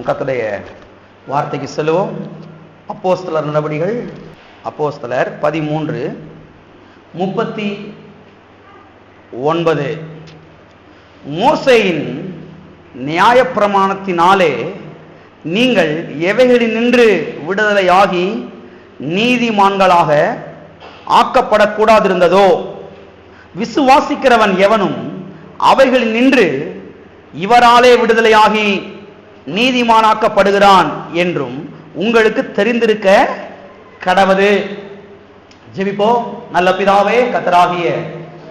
கர்த்தருடைய வார்த்தைக்கு செல்வோம். அப்போஸ்தலர் நடவடிக்கைகள் அப்போஸ்தலர் 13:39. மோசேயின் நியாயப்பிரமாணத்தினாலே நீங்கள் எவைகளினின்று விடுதலையாகி நீதிமான்களாக ஆக்கப்படக்கூடாதிருந்ததோ விசுவாசிக்கிறவன் எவனும் அவைகளினின்று இவராலே விடுதலையாகி நீதிமானாக்கப்படுகிறான் என்றும் உங்களுக்கு தெரிந்திருக்க கடவது. ஜெபிப்போம். நல்ல பிதாவே, கர்த்தராகிய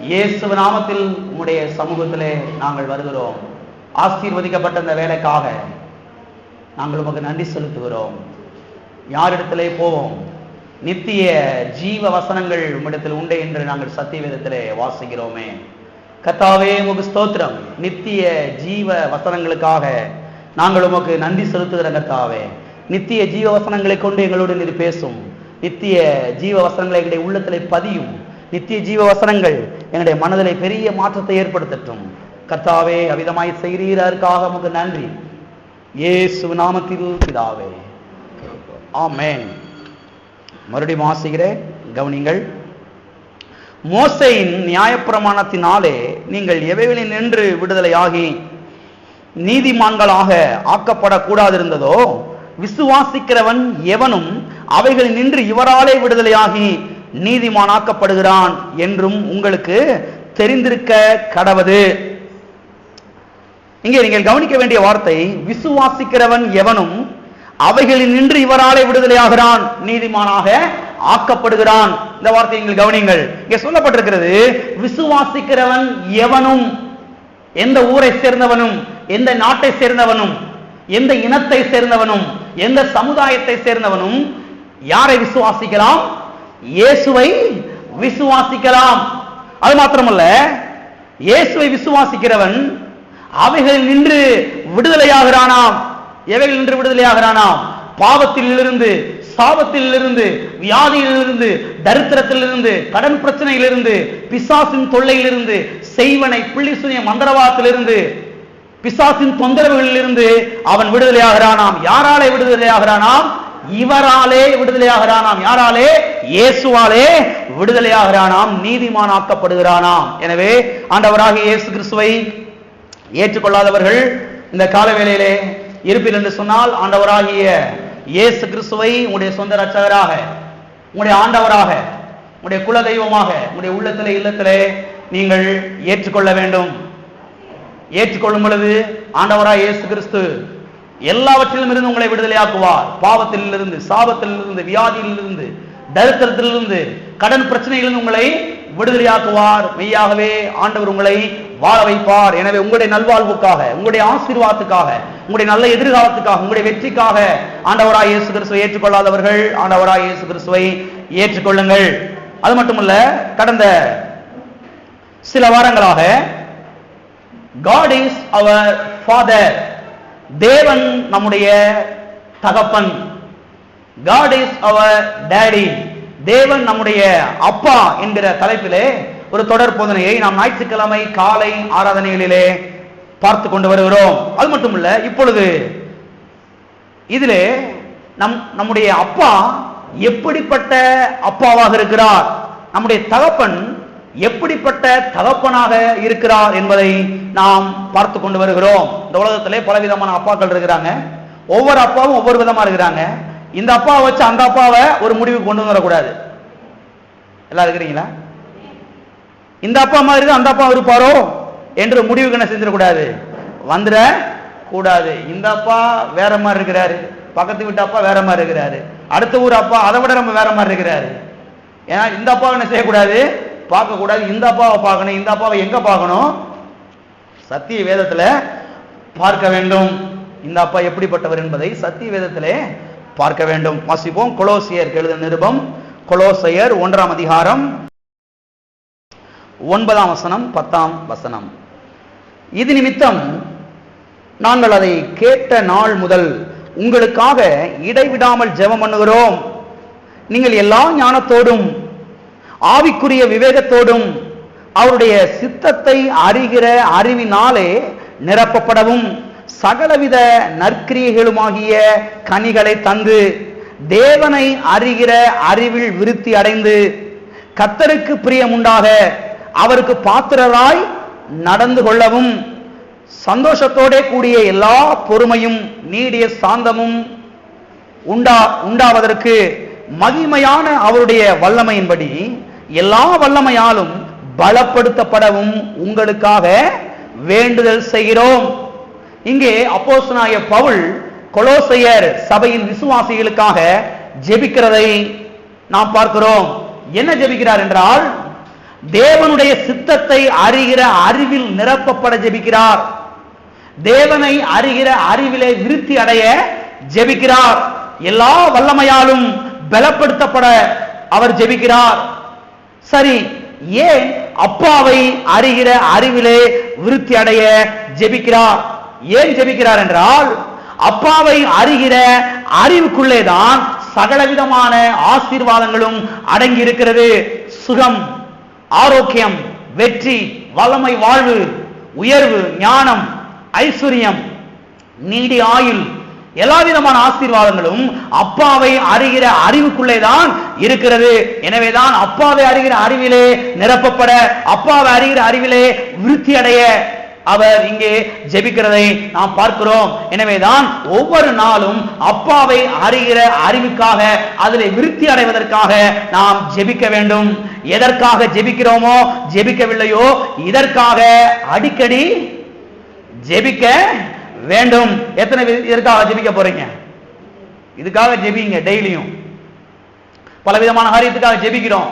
இயேசு நாமத்தில் உம்முடைய சமூகத்திலே நாங்கள் வருகிறோம். ஆசீர்வதிக்கப்பட்ட இந்த வேலைக்காக நாங்கள் உமக்கு நன்றி செலுத்துகிறோம். யாரிடத்திலே போவோம்? நித்திய ஜீவ வசனங்கள் உம்மிடத்தில் உண்டு என்று நாங்கள் சத்திய வேதத்திலே வாசிக்கிறோமே. கர்த்தாவே, உமக்கு ஸ்தோத்திரம். நித்திய ஜீவ வசனங்களுக்காக நாங்கள் உமக்கு நன்றி செலுத்துகிற கர்த்தாவே, நித்திய ஜீவ வசனங்களை கொண்டு எங்களோடு நீர் பேசும். நித்திய ஜீவ வசனங்களை எங்களுடைய உள்ளத்திலே பதியும். நித்திய ஜீவ வசனங்கள் எங்களுடைய மனதிலே பெரிய மாற்றத்தை ஏற்படுத்தட்டும். கர்த்தாவே, அவிதமாய் செய்கிறீரற்காக உமக்கு நன்றி. இயேசு நாமத்தில் பிதாவே, ஆமென். மறுபடியும் வாசிக்கிறேன், கவனிங்கள். மோசேயின் நியாயப்பிரமாணத்தினாலே நீங்கள் எவைகளில் நின்று விடுதலையாகி நீதிமான்களாக ஆக்கப்படக்கூடாதிருந்ததோ விசுவாசிக்கிறவன் எவனும் அவைகளில் நின்று இவராலே விடுதலையாகி நீதிமானாக்கப்படுகிறான் என்றும் உங்களுக்கு தெரிந்திருக்க கடவது. இங்கே நீங்கள் கவனிக்க வேண்டிய வார்த்தை விசுவாசிக்கிறவன் எவனும் அவைகளில் நின்று இவராலே விடுதலையாகிறான், நீதிமானாக ஆக்கப்படுகிறான். இந்த வார்த்தை நீங்கள் கவனிங்கள். இங்கே சொல்லப்பட்டிருக்கிறது விசுவாசிக்கிறவன் எவனும். எந்த ஊரை சேர்ந்தவனும், எந்த நாட்டை சேர்ந்தவனும், எந்த இனத்தை சேர்ந்தவனும், எந்த சமுதாயத்தை சேர்ந்தவனும் யாரை விசுவாசிக்கலாம்? இயேசுவை விசுவாசிக்கலாம். அது மாத்திரமல்ல, இயேசுவை விசுவாசிக்கிறவன் அவைகளில் நின்று விடுதலையாகிறானாம். எவைகள் நின்று விடுதலையாகிறானாம்? பாவத்திலிருந்து, சாபத்திலிருந்து, வியாதியிலிருந்து, தரித்திரத்திலிருந்து, கடன் பிரச்சனையிலிருந்து, பிசாசின் தொல்லையிலிருந்து, செய்வனை பிள்ளிசுனிய மந்திரவாதத்திலிருந்து, பிசாசின் தொந்தரவுகளிலிருந்து அவன் விடுதலையாகிறானாம். யாராலே விடுதலையாகிறானாம்? இவராலே விடுதலையாகிறானாம். யாராலே? இயேசுவாலே விடுதலையாகிறானாம், நீதிமானாக்கப்படுகிறானாம். எனவே ஆண்டவராகிய இயேசு கிறிஸ்துவை ஏற்றுக்கொள்ளாதவர்கள் இந்த கால வேளையிலே இருப்பீர்கள் என்று சொன்னால், ஆண்டவராகிய இயேசு கிறிஸ்துவை உங்களுடைய சொந்த ரட்சகராக, உங்களுடைய ஆண்டவராக, உங்களுடைய குல தெய்வமாக உங்களுடைய உள்ளத்திலே, இல்லத்திலே நீங்கள் ஏற்றுக்கொள்ள வேண்டும். ஏற்றுக்கொள்ளும் பொழுது ஆண்டவராக இயேசு கிறிஸ்து எல்லாவற்றிலும் இருந்து உங்களை விடுதலையாக்குவார். பாவத்திலிருந்து, சாபத்திலிருந்து, வியாதியிலிருந்து, தரித்திரத்திலிருந்து, கடன் பிரச்சனையிலிருந்து உங்களை விடுதலையாக்குவார். மெய்யாகவே ஆண்டவர் உங்களை வாழ வைப்பார். எனவே உங்களுடைய நல்வாழ்வுக்காக, உங்களுடைய ஆசீர்வாதத்துக்காக, உங்களுடைய நல்ல எதிர்காலத்துக்காக, உங்களுடைய வெற்றிக்காக ஆண்டவராய் இயேசு கிறிஸ்துவை ஏற்றுக்கொள்ளாதவர்கள் ஆண்டவராய் இயேசு கிறிஸ்துவை ஏற்றுக்கொள்ளுங்கள். அது மட்டுமல்ல, கடந்த சில வாரங்களாக God is our Father, தேவன் நம்முடைய தகப்பன். God is our Daddy, தேவன் நம்முடைய அப்பா என்கிற தலைப்பிலே ஒரு தொடர் போதனையை நாம் ஞாயிற்றுக்கிழமை காலை ஆராதனைகளிலே பார்த்து கொண்டு வருகிறோம். அது மட்டுமல்ல, இப்பொழுது இதிலே நம்முடைய அப்பா எப்படிப்பட்ட அப்பாவாக இருக்கிறார், நம்முடைய தகப்பன் எப்படிப்பட்ட தகப்பனாக இருக்கிறார் என்பதை நாம் பார்த்து கொண்டு வருகிறோம். இந்த உலகத்திலே பலவிதமான அப்பாக்கள் இருக்கிறாங்க. ஒவ்வொரு அப்பாவும் ஒவ்வொரு விதமா இருக்கிறாங்க. இந்த அப்பாவை வச்சு அந்த அப்பாவை ஒரு முடிவுக்கு கொண்டு வரக்கூடாது. எல்லாம் இருக்கிறீங்களா? இந்த அப்பா மாதிரி தான் அந்த அப்பா இருப்பாரோ என்று முடிவுக்கு என்ன செஞ்சிடக்கூடாது, வந்துட கூடாது. இந்த அப்பா வேற மாதிரி இருக்கிறாரு, பக்கத்து வீட்டு அப்பா வேற மாதிரி இருக்கிறாரு, அடுத்த ஊர் அப்பா அதை விட நம்ம வேற மாதிரி இருக்கிறாரு. ஏன்னா இந்த அப்பாவை என்ன செய்யக்கூடாது, பார்க்க கூடாது. இந்த அப்பாவை பார்க்கணும். இந்த அப்பாவை எங்க பார்க்கணும்? சத்திய வேதத்துல பார்க்க வேண்டும். இந்த அப்பா எப்படிப்பட்டவர் என்பதை சத்திய வேதத்திலே பார்க்க வேண்டும். வாசிப்போம். கொலோசியர் எழுதின நிருபம், கொலோசையர் 1ஆம் அதிகாரம் 9ஆம் வசனம் 10ஆம் வசனம். இது நிமித்தம் நாங்கள் அதை கேட்ட நாள் முதல் உங்களுக்காக இடைவிடாமல் ஜெபம் பண்ணுகிறோம். நீங்கள் எல்லா ஞானத்தோடும் ஆவிக்குரிய விவேகத்தோடும் அவருடைய சித்தத்தை அறிகிற அறிவினாலே நிரப்பப்படவும் சகலவித நற்கிரியைகளுமாகிய கனிகளை தந்து தேவனை அறிகிற அறிவில் விருத்தி அடைந்து கர்த்தருக்கு பிரியமுண்டாக அவருக்கு பாத்திரராய் நடந்து கொள்ளவும் சந்தோஷத்தோட கூடிய எல்லா பொறுமையும் நீடிய சாந்தமும் உண்டாவதற்கு மகிமையான அவருடைய வல்லமையின்படி எல்லா வல்லமையாலும் பலப்படுத்தப்படவும் உங்களுக்காக வேண்டுதல் செய்கிறோம். இங்கே அப்போஸ்தலனாகிய பவுல் கொலோசையர் சபையின் விசுவாசிகளுக்காக ஜெபிக்கிறதை நாம் பார்க்கிறோம். என்ன ஜெபிக்கிறார் என்றால், தேவனுடைய சித்தத்தை அறிகிற அறிவில் நிரப்பப்பட ஜெபிக்கிறார். தேவனை அறிகிற அறிவிலே விருத்தி அடைய ஜெபிக்கிறார். எல்லா வல்லமையாலும் பலப்படுத்தப்பட அவர் ஜெபிக்கிறார். சரி, ஏன் அப்பாவை அறிகிற அறிவிலே விருத்தி அடைய ஜெபிக்கிறார்? ஏன் ஜெபிக்கிறார் என்றால், அப்பாவை அறிகிற அறிவுக்குள்ளே தான் சகலவிதமான ஆசீர்வாதங்களும் அடங்கி இருக்கிறது. சுகம், ஆரோக்கியம், வெற்றி, வல்லமை, வாழ்வு, உயர்வு, ஞானம், ஐஸ்வர்யம், நீடி ஆயுள், எல்லா விதமான ஆசீர்வாதங்களும் அப்பாவை அறிகிற அறிவுக்குள்ளே தான் இருக்கிறது. எனவேதான் அப்பாவை அறிகிற அறிவிலே நிரப்பப்பட, அப்பாவை அறிகிற அறிவிலே விருத்தி அடைய அவர் இங்கே ஜெபிக்கிறதை நாம் பார்க்கிறோம். எனவேதான் ஒவ்வொரு நாளும் அப்பாவை அறிகிற அறிவுக்காக, அதிலே விருத்தி அடைவதற்காக நாம் ஜெபிக்க வேண்டும். எதற்காக ஜெபிக்கிறோமோ ஜெபிக்கவில்லையோ, இதற்காக அடிக்கடி ஜெபிக்க வேண்டும். எத்தனை இதற்காக ஜெபிக்க போறீங்க? இதுக்காக ஜெபிங்க. டெய்லியும் பலவிதமான காரியத்துக்காக ஜெபிக்கிறோம்.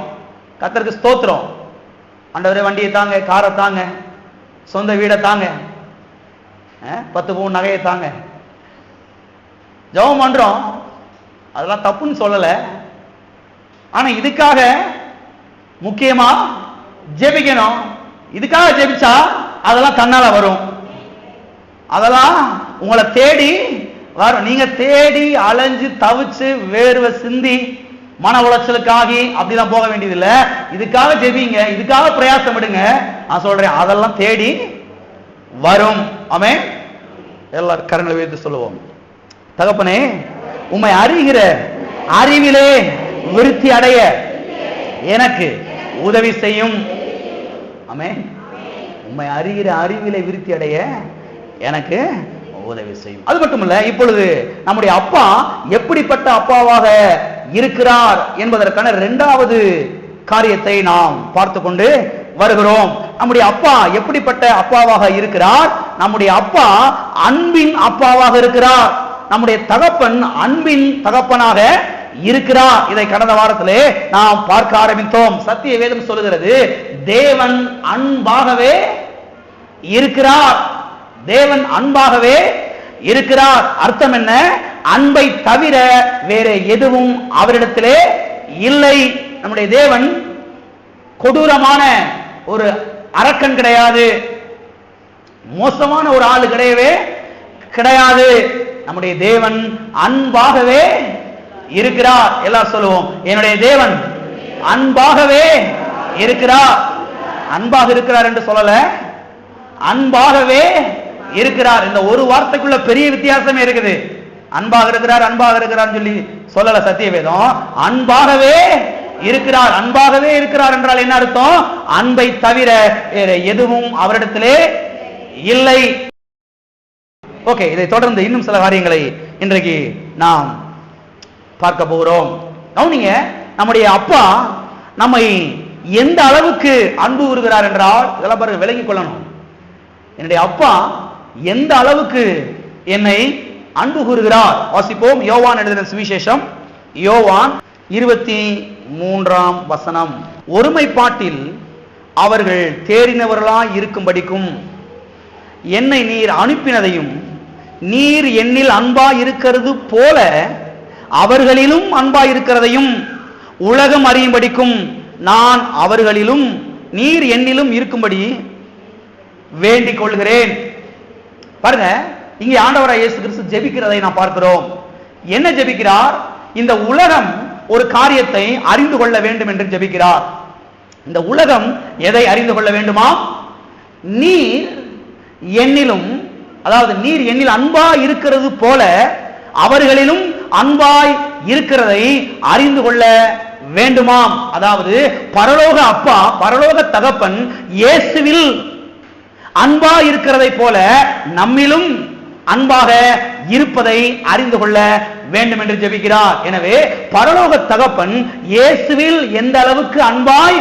கர்த்தருக்கு ஸ்தோத்திரம். ஆண்டவரே, வண்டியை தாங்க, காரை தாங்க, சொந்த வீடை தாங்க, 10 பவுன் நகையை தாங்க. ஜெபம் பண்றோம், அதெல்லாம் தப்புன்னு சொல்லல. ஆனா இதுக்காக முக்கியமா ஜெபிக்கணும். இதுக்காக ஜெபிச்சா அதெல்லாம் தன்னால வரும். அதெல்லாம் உங்களை தேடி வரும். நீங்க தேடி அலைஞ்சு தவிச்சு வேர்வை சிந்தி மன உளைச்சலுக்காகி அப்படிலாம் போக வேண்டியதில்லை. இதுக்காக ஜெபிங்க, இதுக்காக பிரயாசம் எடுங்க. நான் சொல்றேன், அதெல்லாம் தேடி வரும். ஆமென். எல்லாரும் கரங்களை வைத்து சொல்லுவோம். தகப்பனே, உம்மை அறிகிற அறிவிலே விருத்தி அடைய எனக்கு உதவி செய்யும். ஆமென். உம்மை அறிகிற அறிவிலே விருத்தி அடைய எனக்கு உதவி செய்யும். அது மட்டுமல்ல, இப்பொழுது நம்முடைய அப்பா எப்படிப்பட்ட அப்பாவாக இருக்கிறார் என்பதற்கான 2வது காரியத்தை நாம் பார்த்து கொண்டு வருகிறோம். நம்முடைய அப்பா எப்படிப்பட்ட அப்பாவாக இருக்கிறார்? நம்முடைய அப்பா அன்பின் அப்பாவாக இருக்கிறார். நம்முடைய தகப்பன் அன்பின் தகப்பனாக இருக்கிறார். இதை கடந்த வாரத்திலே நாம் பார்க்க ஆரம்பித்தோம். சத்திய வேதம் சொல்லுகிறது, தேவன் அன்பாகவே இருக்கிறார். தேவன் அன்பாகவே இருக்கிறார். அர்த்தம் என்ன? அன்பை தவிர வேற எதுவும் அவரிடத்திலே இல்லை. நம்முடைய தேவன் கொடூரமான ஒரு அரக்கன் கிடையாது, மோசமான ஒரு ஆளு கிடையவே கிடையாது. நம்முடைய தேவன் அன்பாகவே இருக்கிறார். எல்லாம் சொல்லுவோம், என்னுடைய தேவன் அன்பாகவே இருக்கிறார். அன்பாக இருக்கிறார் என்று சொல்லல, அன்பாகவே இருக்கிறார். இந்த ஒரு வார்த்தைக்குள்ள பெரிய வித்தியாசமே இருக்குது. அன்பாக இருக்கிறார், அன்பாக இருக்கிறார் சொல்லி சொல்லல சத்திய வேதம். அன்பாகவே இருக்கிறார். அன்பாகவே இருக்கிறார் என்றால் என்ன அர்த்தம்? அன்பை தவிர வேற எதுவும் அவரிடத்திலே இல்லை. ஓகே, இதை தொடர்ந்து இன்னும் சில காரியங்களை இன்றைக்கு நாம் பார்க்க போகிறோம். கவனிங்க, நம்முடைய அப்பா நம்மை எந்த அளவுக்கு அன்பு கூறுகிறார் என்றால், இதெல்லாம் பாருங்க, விளங்கிக் கொள்ளணும். என்னுடைய அப்பா எந்த அளவுக்கு என்னை அன்பு கூறுகிறார். வாசிப்போம். யோவான் எழுதின சுவிசேஷம், யோவான் 23ஆம் வசனம். ஒருமைப்பாட்டில் அவர்கள் தேறினவர்களாய் இருக்கும்படிக்கும் என்னை நீர் அனுப்பினதையும் நீர் என்னில் அன்பாய் இருக்கிறது போல அவர்களிலும் அன்பாய் இருக்கிறதையும் உலகம் அறியும்படிக்கும் நான் அவர்களிலும் நீர் என்னிலும் இருக்கும்படி வேண்டிக் கொள்கிறேன். பாருங்க, இங்கே ஆண்டவராய் இயேசு கிறிஸ்து ஜெபிக்கிறதை நாம் பார்க்கிறோம். என்ன ஜெபிக்கிறார்? இந்த உலகம் ஒரு காரியத்தை அறிந்து கொள்ள வேண்டும் என்று ஜெபிக்கிறார். இந்த உலகம் எதை அறிந்து கொள்ள வேண்டுமா? நீர் என்னிலும் அதாவது நீர் என்னில் அன்பாய் இருக்கிறது போல அவர்களிலும் அன்பாய் இருக்கிறதை அறிந்து கொள்ள வேண்டுமாம். அதாவது பரலோக அப்பா, பரலோக தகப்பன் இயேசுவில் அன்பாய் இருக்கிறதை போல நம்மிலும் அன்பாக இருப்பதை அறிந்து கொள்ள வேண்டும் என்று ஜெபிக்கிறார். எனவே பரலோக தகப்பன் இயேசுவில் எந்த அளவுக்கு அன்பாய்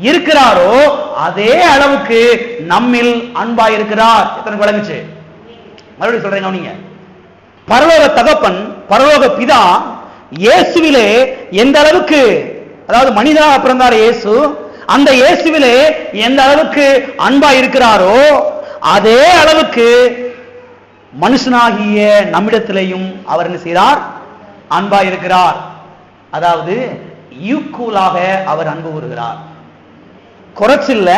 இருக்கிறாரோ அதே அளவுக்கு நம்மில் அன்பாய் இருக்கிறார். எத்தனை விளங்குச்சு? மறுபடியும் சொல்றேங்க நீங்க. பரலோக தகப்பன், பரலோக பிதா இயேசுவிலே எந்த அளவுக்கு, அதாவது மனிதனாக பிறந்தார் இயேசு, அந்த இயேசுவிலே எந்த அளவுக்கு அன்பாய் இருக்கிறாரோ அதே அளவுக்கு மனுஷனாகிய நம்மிடத்திலேயும் அவர் என்ன செய்கிறார்? அன்பாய் இருக்கிறார். அதாவது ஈக்குவலாக அவர் அன்பு கூறுகிறார். குறைச்சில்ல,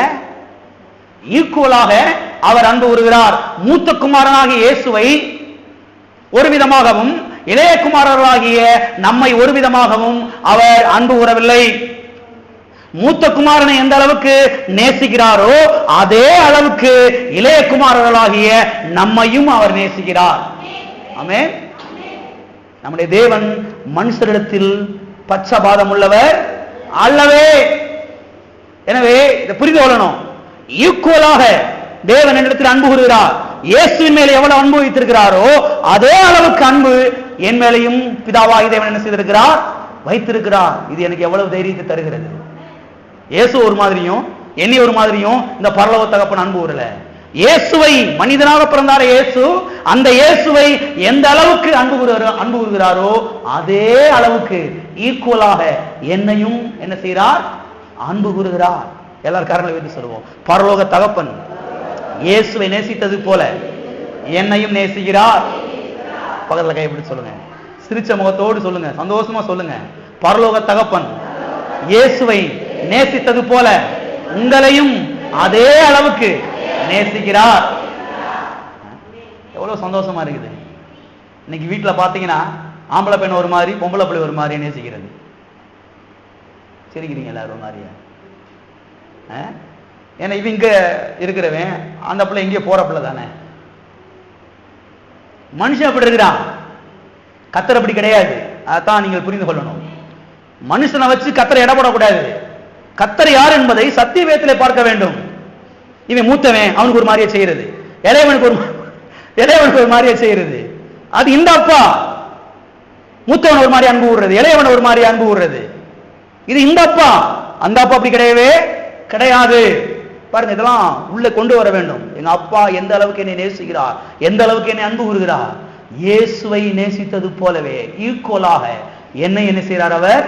ஈக்குவலாக அவர் அன்பு கூறுகிறார். மூத்த குமாரனாகிய இயேசுவை ஒரு விதமாகவும் இளைய குமாரர்களாகிய நம்மை ஒரு விதமாகவும் அவர் அன்பு கூறவில்லை. மூத்த குமாரனை எந்த அளவுக்கு நேசிக்கிறாரோ அதே அளவுக்கு இளைய குமாரர்களாகிய நம்மையும் அவர் நேசிக்கிறார். ஆமென். நம்முடைய தேவன் மனுஷரிடத்தில் பட்சபாதம் உள்ளவர் அல்லவே. எனவே இதை புரிந்து கொள்ளணும். ஈக்குவலாக தேவன் என்னிடத்தில் அன்பு கூறுகிறார். இயேசுவின் மேலே எவ்வளவு அன்பு வைத்திருக்கிறாரோ அதே அளவுக்கு அன்பு என் மேலையும் பிதாவாகி தேவன் என்ன செய்திருக்கிறார்? வைத்திருக்கிறார். இது எனக்கு எவ்வளவு தைரியத்தை தருகிறது. இயேசு ஒரு மாதிரியும் என்னை ஒரு மாதிரியும் இந்த பரலோக தகப்பன் அன்பு கூறல. இயேசுவை, மனிதனாக பிறந்தார இயேசு, அந்த இயேசுவை எந்த அளவுக்கு அன்பு கூறுகிறாரோ அதே அளவுக்கு ஈக்குவலாக என்னையும் என்ன செய்கிறார்? அன்பு கூறுகிறார். எல்லாரும் காரணங்களை வைத்து சொல்லுவோம். பரலோக தகப்பன் இயேசுவை நேசித்தது போல என்னையும் நேசிக்கிறார். பக்கத்துல கைப்பிடி சொல்லுங்க, சிரிச்ச முகத்தோடு சொல்லுங்க, சந்தோஷமா சொல்லுங்க. பரலோக தகப்பன் இயேசுவை நேசித்தது போல உங்களையும் அதே அளவுக்கு நேசிக்கிறார். எவ்வளவு சந்தோஷமா இருக்குது. இன்னைக்கு வீட்டுல பாத்தீங்கன்னா ஆம்பளை பெண் ஒரு மாதிரி, பொம்பளை பிள்ளை ஒரு மாதிரி நேசிக்கிறது. சிரிக்கிறீங்க எல்லாரும் ஒரு மாதிரியா? ஏன்னா இவ இங்க இருக்கிறவன் அந்த பிள்ளை இங்கே போற பிள்ளை தானே. மனுஷன் அப்படி இருக்கிறான், கத்தர் அப்படி கிடையாது. அதான் நீங்கள் புரிந்து கொள்ளணும். மனுஷனை வச்சு கத்தரை இடப்படக்கூடாது. கத்தர் யார் என்பதை சத்திய வேதத்திலே பார்க்க வேண்டும். இவன் மூத்தவன், அவனுக்கு ஒரு மாதிரியை செய்யறது, இளையவனுக்கு ஒரு மாதிரியை செய்யறது. அது இந்த அப்பா மூத்தவன் ஒரு மாதிரி அன்பு கூறுறது, இளையவன் ஒரு மாதிரி அன்பு கூறுறது. இது இந்த அப்பா. அந்த அப்பா அப்படி கிடையவே கிடையாது. பாருங்க, இதெல்லாம் உள்ள கொண்டு வர வேண்டும். எங்க அப்பா எந்த அளவுக்கு என்னை நேசிக்கிறார், எந்த அளவுக்கு என்னை அன்பு கூறுகிறார். இயேசுவை நேசித்தது போலவே ஈக்குவலாக என்னை என்ன செய்கிறார்? அவர்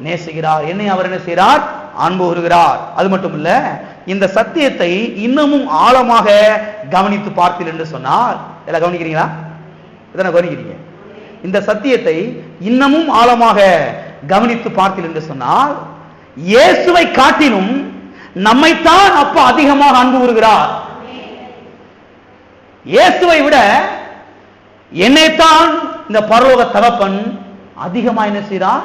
நேசிக்கிறார். என்னை அவர் என்ன செய்கிறார்? அன்பு கூறுகிறார். அது மட்டும் இல்ல, இந்த சத்தியத்தை இன்னமும் ஆழமாக கவனித்து பார்த்தீர்கள் என்று சொன்னார். எல்லாம் கவனிக்கிறீங்களா? இதனை கவனிக்கிறீங்க? இந்த சத்தியத்தை இன்னமும் ஆழமாக கவனித்து பார்த்தீர்கள் என்று சொன்னால் இயேசுவை காட்டிலும் நம்மைத்தான் அப்பா அதிகமாக அன்பு கூறுகிறார். இயேசுவை விட என்னைத்தான் இந்த பரலோக தகப்பன் அதிகமாக என்ன செய்கிறார்?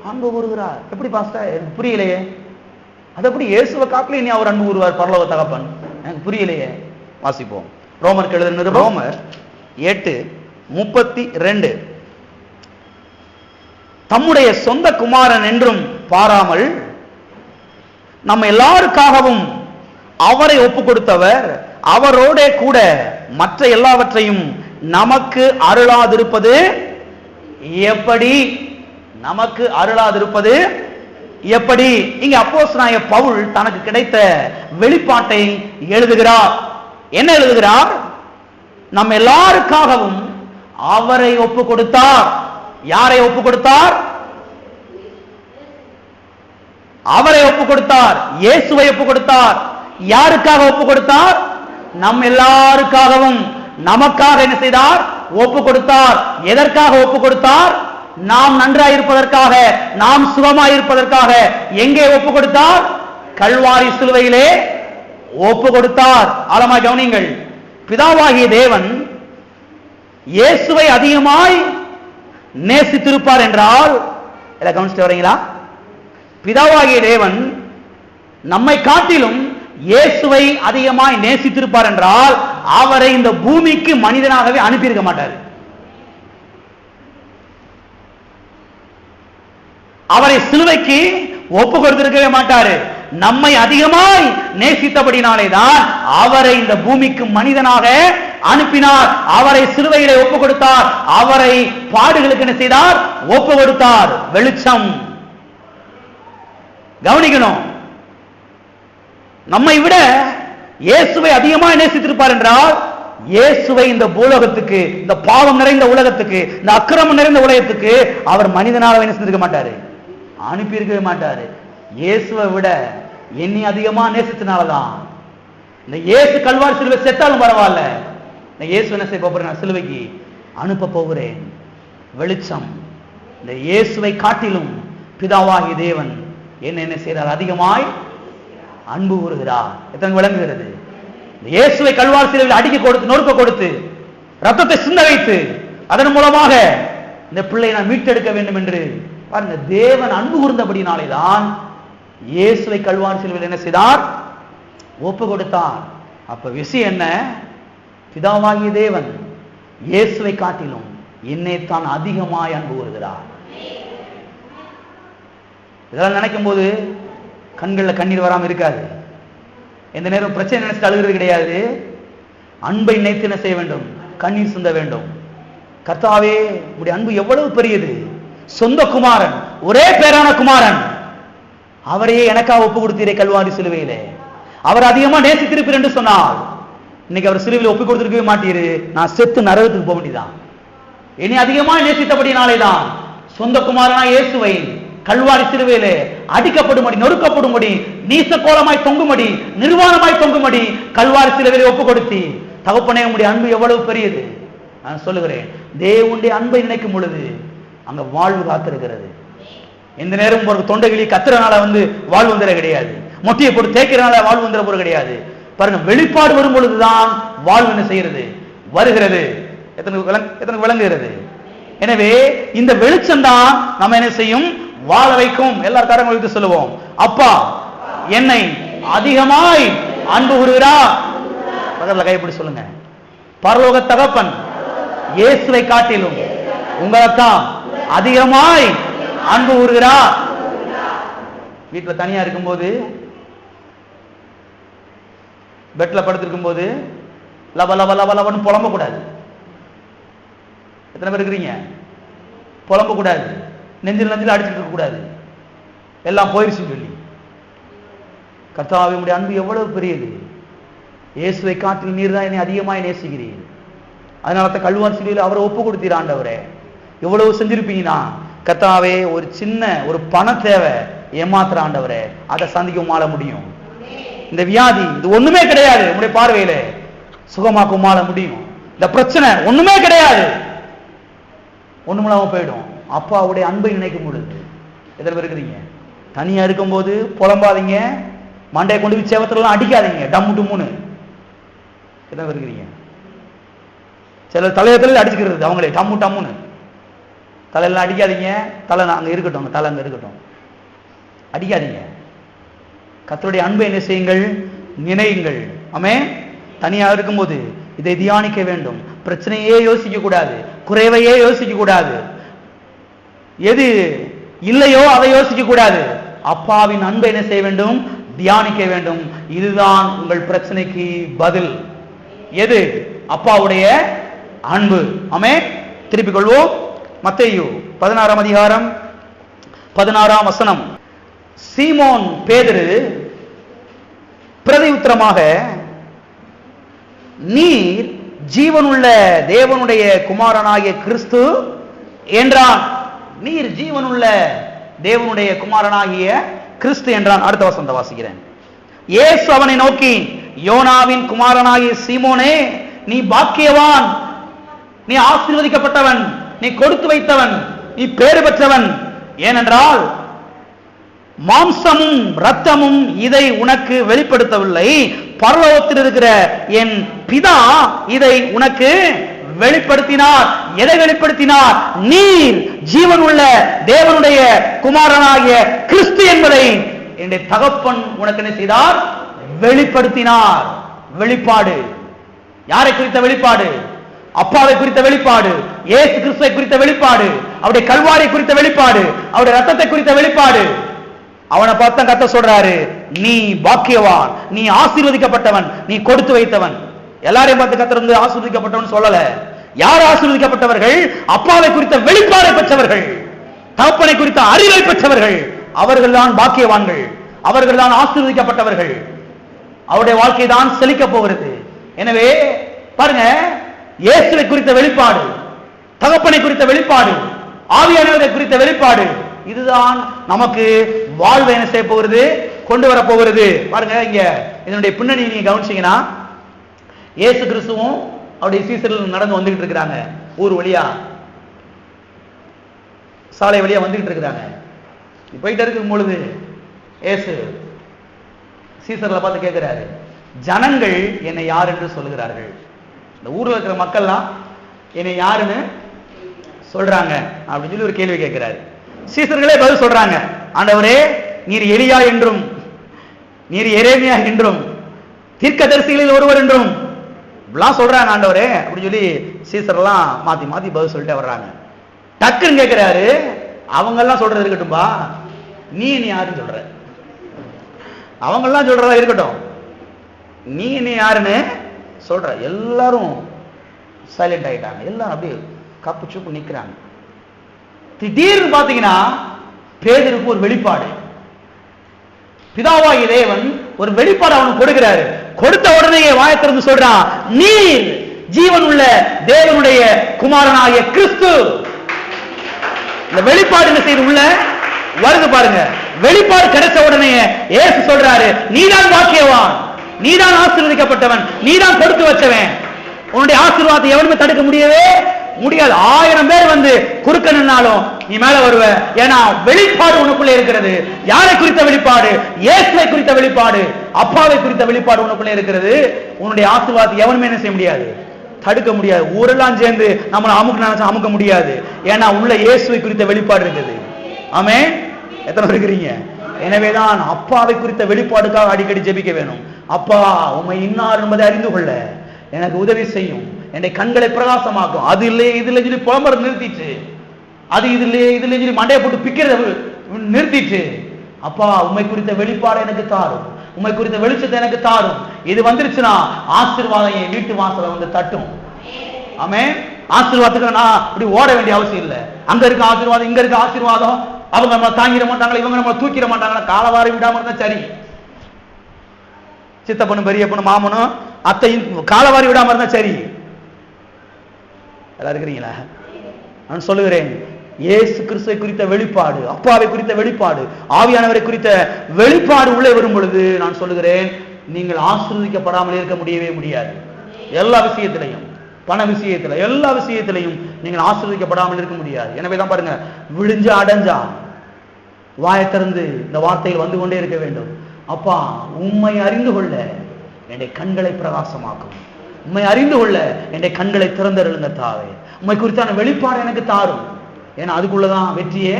அன்பு கூறுகிறார். எப்படி பாஸ்டர்? எனக்கு புரியலையே. அது எப்படி இயேசுவை காட்டில இனி அவர் அன்பு கூறுவார் பரலோக தகப்பன்? எனக்கு புரியலையே. வாசிப்போம். ரோமருக்கு எழுதின நிருபம் ரோமர் 8:32. தம்முடைய சொந்த குமாரன் என்றும் பாராமல் நம்ம எல்லாருக்காகவும் அவரை ஒப்பு கொடுத்தவர் அவரோட கூட மற்ற எல்லாவற்றையும் நமக்கு அருளாதிருப்பது எப்படி? நமக்கு அருளாதிருப்பது எப்படி? இங்க அப்போஸ்தலனாகிய பவுல் தனக்கு கிடைத்த வெளிப்பாட்டை எழுதுகிறார். என்ன எழுதுகிறார்? நம்ம எல்லாருக்காகவும் அவரை ஒப்பு கொடுத்தார். யாரை ஒப்பு கொடுத்தார்? அவரை ஒப்பு கொடுத்தார். இயேசுவை ஒப்பு கொடுத்தார். யாருக்காக ஒப்பு கொடுத்தார்? நம் எல்லாருக்காகவும். நமக்காக என்ன செய்தார்? ஒப்பு கொடுத்தார். எதற்காக ஒப்பு கொடுத்தார்? நாம் நன்றாயிருப்பதற்காக, நாம் சுகமாயிருப்பதற்காக. எங்கே ஒப்பு கொடுத்தார்? கல்வாரி சிலுவையிலே ஒப்பு கொடுத்தார். ஆழமா கவனிங்கள். பிதாவாகிய தேவன் இயேசுவை அதிகமாய் நேசித்திருப்பார் என்றால், இதை கவனிச்சுட்டு வரீங்களா? பிதாவாகிய தேவன் நம்மை காட்டிலும் இயேசுவை அதிகமாய் நேசித்திருப்பார் என்றால் அவரை இந்த பூமிக்கு மனிதனாகவே அனுப்பியிருக்க மாட்டார். அவரை சிலுவைக்கு ஒப்பு கொடுத்திருக்கவே மாட்டாரு. நம்மை அதிகமாய் நேசித்தபடினாலே தான் அவரை இந்த பூமிக்கு மனிதனாக அனுப்பினார். அவரை சிலுவையிலே ஒப்பு கொடுத்தார். அவரை பாடுகளுக்கு என்ன செய்தார்? ஒப்பு கொடுத்தார். வெளிச்சம். கவனிக்கணும், நம்மை விட இயேசுவை அதிகமாக நேசித்திருப்பார் என்றால் இயேசுவை இந்த பூலோகத்துக்கு, இந்த பாவம் நிறைந்த உலகத்துக்கு, இந்த அக்கிரமம் நிறைந்த உலகத்துக்கு அவர் மனிதனாக என்ன செஞ்சிருக்க மாட்டாரு, அனுப்பியிருக்கவே மாட்டாரு. இயேசுவை விட என்னை அதிகமா நேசித்தனாலதான் இந்த இயேசு கல்வாரி சிலுவை செத்தாலும் பரவாயில்ல, இந்த இயேசு என்ன செய்ய போறேன், சிலுவைக்கு அனுப்ப போகிறேன். வெளிச்சம். இந்த இயேசுவை காட்டிலும் பிதாவாகிய தேவன் என்ன செய்கிறார்? அதிகமாய் அன்பு கூறுகிறார். எத்தனை விளங்குகிறது? இயேசுவை கல்வாரி சிலுவையில் அடிக்க கொடுத்து, நொறுக்க கொடுத்து, ரத்தத்தை சிந்த வைத்து, அதன் மூலமாக இந்த பிள்ளையை நான் மீட்டெடுக்க வேண்டும் என்று பாருங்க, தேவன் அன்பு கூர்ந்தபடினாலே தான் இயேசுவை கல்வாரி சிலுவையில் என்ன செய்தார்? ஒப்பு கொடுத்தார். அப்ப விஷயம் என்ன? பிதாவாகிய தேவன் இயேசுவை காட்டிலும் என்னை தான் அதிகமாய் அன்பு கூறுகிறார். இதெல்லாம் நினைக்கும் போது கண்களில் கண்ணீர் வராமல் இருக்காது. எந்த நேரம் பிரச்சனை நினைச்சு அழுகிறது கிடையாது. அன்பை நினைத்து என்ன செய்ய வேண்டும்? கண்ணீர் சிந்த வேண்டும். கர்த்தாவே, உடைய அன்பு எவ்வளவு பெரியது! சொந்த குமாரன், ஒரே பேரான குமாரன், அவரையே எனக்காக ஒப்பு கொடுத்தீரே கல்வாரி சிலுவையிலே. அவர் அதிகமா நேசித்திருப்பீர் என்று சொன்னால் இன்னைக்கு அவர் சிலுவையில் ஒப்பு கொடுத்திருக்கவே மாட்டீரு. நான் செத்து நரகத்துக்கு போக வேண்டியதான். இனி அதிகமா நேசித்தபடினாலே தான் சொந்த குமாரனா இயேசுவை கல்வாரி சிலுவையிலே அடிக்கப்படும்படி, நொறுக்கப்படும்படி, நீச கோலமாய் தொங்கும்படி, நிர்வாணமாய் தொங்கும்படி கல்வாரி சிலுவையிலே ஒப்பு கொடுத்தி. தகப்பனே, உடைய அன்பு எவ்வளவு பெரியது! நான் சொல்லுகிறேன், தேவனுடைய அன்பை நினைக்கும் பொழுது அங்க வாழ்வு காத்திருக்கிறது. எந்த நேரம் ஒரு தொண்டைகளி கத்துறனால வாழ்வு வந்துட கிடையாது. மொட்டையை போட்டு தேய்க்கிறனால வாழ்வு வந்துட போற கிடையாது. பாருங்க, வெளிப்பாடு வரும் பொழுதுதான் வாழ்வு என்ன செய்யறது? வருகிறது. எத்தனை விளங்குகிறது? எனவே இந்த வெளிச்சம் தான் நம்ம என்ன செய்யும்? வாழ வைக்கும். எல்லாரும் காரங்க வைத்து சொல்லுவோம், அப்பா என்னை அதிகமாய் அன்பு கூறுகிறார். பக்கத்துல கைப்பிடி சொல்லுங்க, பரலோக தகப்பன் இயேசுவை காட்டிலும் உங்களைத்தான் அதிகமாய் அன்பு கூறுகிறார். வீட்டில் தனியா இருக்கும்போது, பெட்ல படுத்திருக்கும் போது லப லப லப லபன்னு புலம்ப கூடாது. எத்தனை பேர் இருக்கிறீங்க? புலம்ப கூடாது, நெஞ்சில் நெஞ்சில் அடிச்சுட்டு இருக்க கூடாது. எல்லாம் போயிருச்சுன்னு சொல்லி, கர்த்தாவே உம்முடைய அன்பு எவ்வளவு பெரியது! இயேசுவை காட்டில் நீர் தான் என்னை அதிகமாய் நேசிக்கிறீர். அதனால தான் கல்வாரி சிலுவையில் அவரை ஒப்பு கொடுத்தீர். ஆண்டவரே, எவ்வளவு செஞ்சிருப்பீங்கன்னா, கர்த்தாவே ஒரு சின்ன ஒரு பண தேவை ஏமாத்துற ஆண்டவரே, அதை சந்திக்க மாற முடியும். இந்த வியாதி இது ஒண்ணுமே கிடையாது, உங்களுடைய பார்வையில சுகமாக்க மாற முடியும். இந்த பிரச்சனை ஒண்ணுமே கிடையாது, ஒண்ணுமில்லாம போயிடும். அப்பாவுடைய அன்பை நினைக்கும் பொழுது. எத்தனை பேர் இருக்கிறீங்க? தனியா இருக்கும் போது புலம்பாதீங்க, மண்டையை கொண்டு போய் சேவத்திலாம் அடிக்காதீங்க டம்மு டும்முன்னு. எத்தனை பேர் இருக்கிறீங்க? சில தலையத்தில் அடிச்சுக்கிறது அவங்களே டம்மு டம்முன்னு. தலையெல்லாம் அடிக்காதீங்க, தலை அங்க இருக்கட்டும், தலை அங்க இருக்கட்டும், அடிக்காதீங்க. கர்த்தருடைய அன்பை என்ன செய்யுங்கள்? நினையுங்கள். ஆமே. தனியாக இருக்கும்போது இதை தியானிக்க வேண்டும். பிரச்சனையே யோசிக்க கூடாது, குறைவையே யோசிக்க கூடாது, எது இல்லையோ அதை யோசிக்க கூடாது. அப்பாவின் அன்பை என்ன செய்ய வேண்டும்? தியானிக்க வேண்டும். இதுதான் உங்கள் பிரச்சனைக்கு பதில். எது? அப்பாவுடைய அன்பு. ஆமே. திருப்பிக் கொள்வோம். மத்தேயு 16ஆம் அதிகாரம் 16ஆம் வசனம். சீமோன் பேதுரு பிரதி உத்தரமாக, நீர் ஜீவனுள்ள தேவனுடைய குமாரனாகிய கிறிஸ்து என்றான். நீர் ஜீவனுள்ள தேவனுடைய குமாரனாகிய கிறிஸ்து என்றான். அடுத்த வசனத்தை வாசிக்கிறேன். இயேசு அவனை நோக்கி, யோனாவின் குமாரனாகிய சீமோனே, நீ பாக்கியவான், நீ ஆசீர்வதிக்கப்பட்டவன், நீ கொடுத்து வைத்தவன், நீ பேறு பெற்றவன். ஏனென்றால் மாம்சமும் இரத்தமும் இதை உனக்கு வெளிப்படுத்தவில்லை, பரலோகத்தில் இருக்கிற என் பிதா இதை உனக்கு வெளிப்படுத்தினார். எதை வெளிப்படுத்தினார்? நீர் ஜீவனுள்ள தேவனுடைய குமாரனாகிய கிறிஸ்து என்பதை என்னுடைய தகப்பன் உனக்கு என்ன செய்தார்? வெளிப்படுத்தினார். வெளிப்பாடு. யாரை குறித்த வெளிப்பாடு? அப்பாவை குறித்த வெளிப்பாடு, இயேசு கிறிஸ்துவை குறித்த வெளிப்பாடு, அவருடைய கல்வாரி குறித்த வெளிப்பாடு, அவருடைய ரத்தத்தை குறித்த வெளிப்பாடு. அவனை பார்த்து கத்த சொல்றாரு, நீ பாக்கியவான், நீ ஆசீர்வதிக்கப்பட்டவன், நீ கொடுத்து வைத்தவன். எல்லாரையும் பார்த்து கத்தர் வந்து ஆசீர்வதிக்கப்பட்டவன் சொல்லல. யார் ஆசீர்வதிக்கப்பட்டவர்கள்? அப்பாவை குறித்த வெளிப்பாடை பெற்றவர்கள், தகப்பனை குறித்த அறிவை பெற்றவர்கள். அவர்கள் தான் பாக்கியவான்கள், அவர்கள் தான் ஆசீர்வதிக்கப்பட்டவர்கள். அவருடைய வாழ்க்கை தான் செழிக்க போகிறது. எனவே பாருங்க, இயேசுவை குறித்த வெளிப்பாடு, தகப்பனை குறித்த வெளிப்பாடு, ஆவியானவரை குறித்த வெளிப்பாடு, இதுதான் நமக்கு வாழ்வை என்ன செய்ய போகிறது, கொண்டு வர போகிறது. பாருங்க, இங்க இதனுடைய பின்னணி நீங்க கவனிச்சீங்கன்னா, இயேசு கிறிஸ்துவும் அவருடைய சீசர்கள் நடந்து வந்துகிட்டு இருக்கிறாங்க. ஊர் வழியா, சாலை வழியா வந்துகிட்டு இருக்கிறாங்க. போயிட்டு இருக்கும் பொழுது இயேசு சீசர்களை பார்த்து கேட்கிறாரு, ஜனங்கள் என்னை யார் என்று சொல்லுகிறார்கள்? இந்த ஊர்ல இருக்கிற மக்கள்லாம் என்னை யாருன்னு சொல்றாங்க அப்படின்னு சொல்லி ஒரு கேள்வி கேட்கிறாரு. சீசர்களே பதில் சொல்றாங்க, ஆண்டவரே, நீர் எலியா என்றும், நீர் எரேமியா என்றும், தீர்க்கதரிசிகளில் ஒருவர் என்றும் சொல்றாங்க ஆண்டவரே அப்படின்னு சொல்லி சீசர்லாம் மாத்தி மாத்தி பதில் சொல்லிட்டு வர்றாங்க. டக்குன்னு கேட்கிறாரு, அவங்க எல்லாம் சொல்றது இருக்கட்டும்பா, நீ யாருன்னு சொல்ற? அவங்க எல்லாம் சொல்றதா இருக்கட்டும், நீ யாருன்னு சொல்ற? எல்லாரும் சைலண்ட் ஆயிட்டாங்க. எல்லாரும் அப்படியே கப்பு சூப்பு நிக்கிறாங்க. திடீர்னு பாத்தீங்கன்னா பேதுருக்கு ஒரு வெளிப்பாடு. பிதாவாகிய தேவன் ஒரு வெளிப்பாடு அவனுக்கு கொடுக்கிறாரு. கொடுத்த உடனே வாயை திறந்து சொல்றான், நீர் ஜீவன் உள்ள தேவனுடைய குமாரனாகிய கிறிஸ்து. இந்த வெளிப்பாடு என்ன செய்து உள்ள வருது பாருங்க. வெளிப்பாடு கிடைச்ச உடனே இயேசு சொல்றாரு, நீதான் பாக்கியவான், நீதான் ஆசீர்வதிக்கப்பட்டவன், நீதான் கொடுத்து வச்சவன். உன்னுடைய ஆசீர்வாதத்தை எவனுமே தடுக்க முடியவே முடியாது. 1000 பேர் வந்து குறுக்க நின்னாலும் நீ மேல வருவ. ஏன்னா வெளிப்பாடு உனக்குள்ளே இருக்கிறது. யாரை குறித்த வெளிப்பாடு? இயேசுவை குறித்த வெளிப்பாடு, அப்பாவை குறித்த வெளிப்பாடு உனக்குள்ளே இருக்கிறது. உன்னுடைய ஆசீர்வாதத்தை எவனுமே என்ன செய்ய முடியாது, தடுக்க முடியாது. ஊரெல்லாம் சேர்ந்து நம்மளை அமுக்க நினைச்சா அமுக்க முடியாது. ஏன்னா உள்ள இயேசுவை குறித்த வெளிப்பாடு இருக்குது. ஆமென். எத்தனை இருக்கிறீங்க? எனவேதான் அப்பாவை குறித்த வெளிப்பாடுக்காக அடிக்கடி ஜெபிக்க வேணும். அப்பா, உம்மை இன்னார் என்பதை அறிந்து கொள்ள எனக்கு உதவி செய்யும், என்னுடைய கண்களை பிரகாசமாக்கும். அது இல்லையே இது இல்லை சொல்லி புலம்பர நிறுத்திட்டு, அது இது இல்லையே இது இல்லை சொல்லி மண்டையை போட்டு பிக்கிறத நிறுத்திட்டு, அப்பா உம்மை குறித்த வெளிப்பாடு எனக்கு தாரும், உம்மை குறித்த வெளிச்சத்தை எனக்கு தாரும். இது வந்துருச்சுன்னா ஆசீர்வாதம் என் வீட்டு வாசல வந்து தட்டும். ஆமென். ஆசீர்வாதத்துக்கு நான் இப்படி ஓட வேண்டிய அவசியம் இல்லை. அங்க இருக்க ஆசீர்வாதம், இங்க இருக்க ஆசீர்வாதம், அவங்க நம்மளை தாங்கிட மாட்டாங்களா, இவங்க நம்மளை தூக்கிட மாட்டாங்களா, காலவாரி விடாம இருந்தா சரி. சித்தப்பனும் பெரிய பொண்ணு மாமனும் அத்தையும் காலவாரி விடாம இருந்தா சரி. எல்லாம் இருக்கிறீங்களா? நான் சொல்லுகிறேன், இயேசு கிறிஸ்துவை குறித்த வெளிப்பாடு, அப்பாவை குறித்த வெளிப்பாடு, ஆவியானவரை குறித்த வெளிப்பாடு உள்ளே வரும் பொழுது நான் சொல்லுகிறேன், நீங்கள் ஆசீர்வதிக்கப்படாமல் இருக்க முடியவே முடியாது. எல்லா விஷயத்திலையும், பண விஷயத்துல, எல்லா விஷயத்திலையும் நீங்கள் ஆசீர்வதிக்கப்படாமல் இருக்க முடியாது. எனவே தான் பாருங்க, விழிஞ்சு அடைஞ்சா வாயை திறந்து இந்த வார்த்தைகள் வந்து கொண்டே இருக்க வேண்டும். அப்பா உம்மை அறிந்து கொள்ள என்னுடைய கண்களை பிரகாசமாக்கும், உம்மை அறிந்து கொள்ள என்னுடைய கண்களை திறந்தருளுங்க தாவே, உம்மை குறித்தான வெளிப்பாடு எனக்கு தாரும். ஏன்னா அதுக்குள்ளதான் வெற்றியே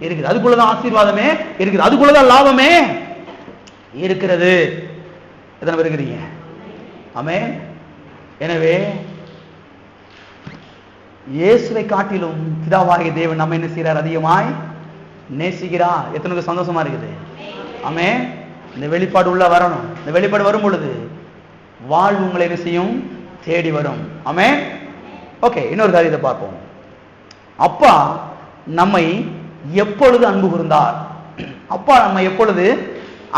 இருக்குது, அதுக்குள்ளதான் ஆசீர்வாதமே இருக்குது, அதுக்குள்ளதான் லாபமே இருக்கிறது. எத்தனை பேர் இருக்கிறீங்க? ஆமென். எனவே இயேசுவை காட்டிலும் பிதாவாகிய தேவன் நம்ம என்ன செய்றார்? அதிகமாய் நேசிக்கிறார். எத்தனை சந்தோஷமா இருக்குது? ஆமென். இந்த வெளிப்பாடு உள்ள வரணும். இந்த வெளிப்பாடு வரும் பொழுது வாழ்வு உங்களை என்ன செய்யும்? தேடி வரும். ஆமென். ஓகே, இன்னொரு காரியத்தை பார்ப்போம். அப்பா நம்மை எப்பொழுது அன்பு கூர்ந்தார்? அப்பா நம்மை எப்பொழுது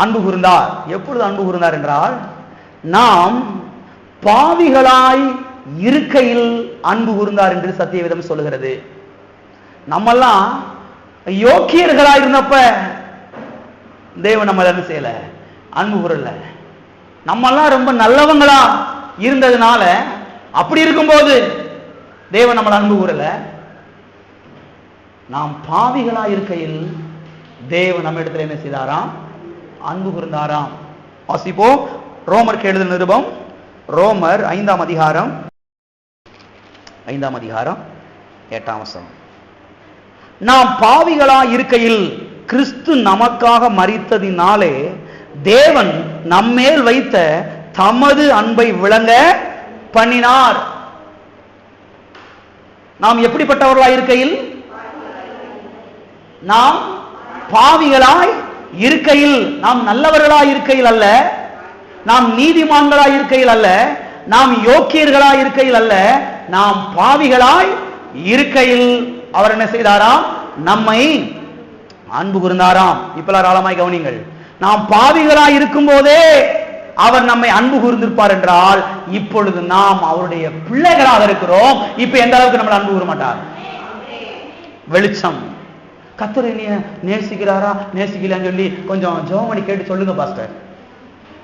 அன்பு கூர்ந்தார்? எப்பொழுது அன்பு கூர்ந்தார் என்றால், நாம் பாவிகளாய் இருக்கையில் அன்பு கூர்ந்தார் என்று சத்தியவேதம் சொல்லுகிறது. நம்மெல்லாம் யோக்கியர்களாய் இருந்தப்ப தேவன் நம்ம என்ன செய்யல? அன்பு கூறல. நம்மெல்லாம் ரொம்ப நல்லவங்களா இருந்ததுனால, அப்படி இருக்கும்போது தேவன் நம்மளை அன்பு கூறல. நாம் பாவிகளா இருக்கையில் தேவன் நம்ம இடத்துல என்ன செய்தாராம்? அன்பு கூர்ந்தாராம். வாசிப்போம். ரோமருக்கு எழுதின நிருபம், ரோமர் 5ஆம் அதிகாரம் 8ஆம் வசனம். நாம் பாவிகளா இருக்கையில் கிறிஸ்து நமக்காக மரித்ததினாலே தேவன் நம்மேல் வைத்த தமது அன்பை விளங்க பண்ணினார். நாம் எப்படிப்பட்டவர்களாய் இருக்கையில்? நாம் பாவிகளாய் இருக்கையில், நாம் நல்லவர்களாய் இருக்கையில் அல்ல, நாம் நீதிமான்களாய் இருக்கையில் அல்ல, நாம் யோக்கியர்களாய் இருக்கையில் அல்ல, நாம் பாவிகளாய் இருக்கையில் அவர் என்ன செய்தாராம்? நம்மை அன்பு கூர்ந்தாராம். இப்பெல்லாம் ஆழமாய் கவனிங்கள். நாம் பாவிகளாய் இருக்கும் போதே அவர் நம்மை அன்பு கூர்ந்திருப்பார் என்றால், இப்பொழுது நாம் அவருடைய பிள்ளைகளாக இருக்கிறோம். இப்ப எந்த அளவுக்கு நம்மளை அன்பு கூற மாட்டார்? வெளிச்சம். கர்த்தர் என்னைய நேசிக்கிறாரா நேசிக்கலான்னு சொல்லி கொஞ்சம் ஜெபமணி கேட்டு சொல்லுங்க பாஸ்டர்.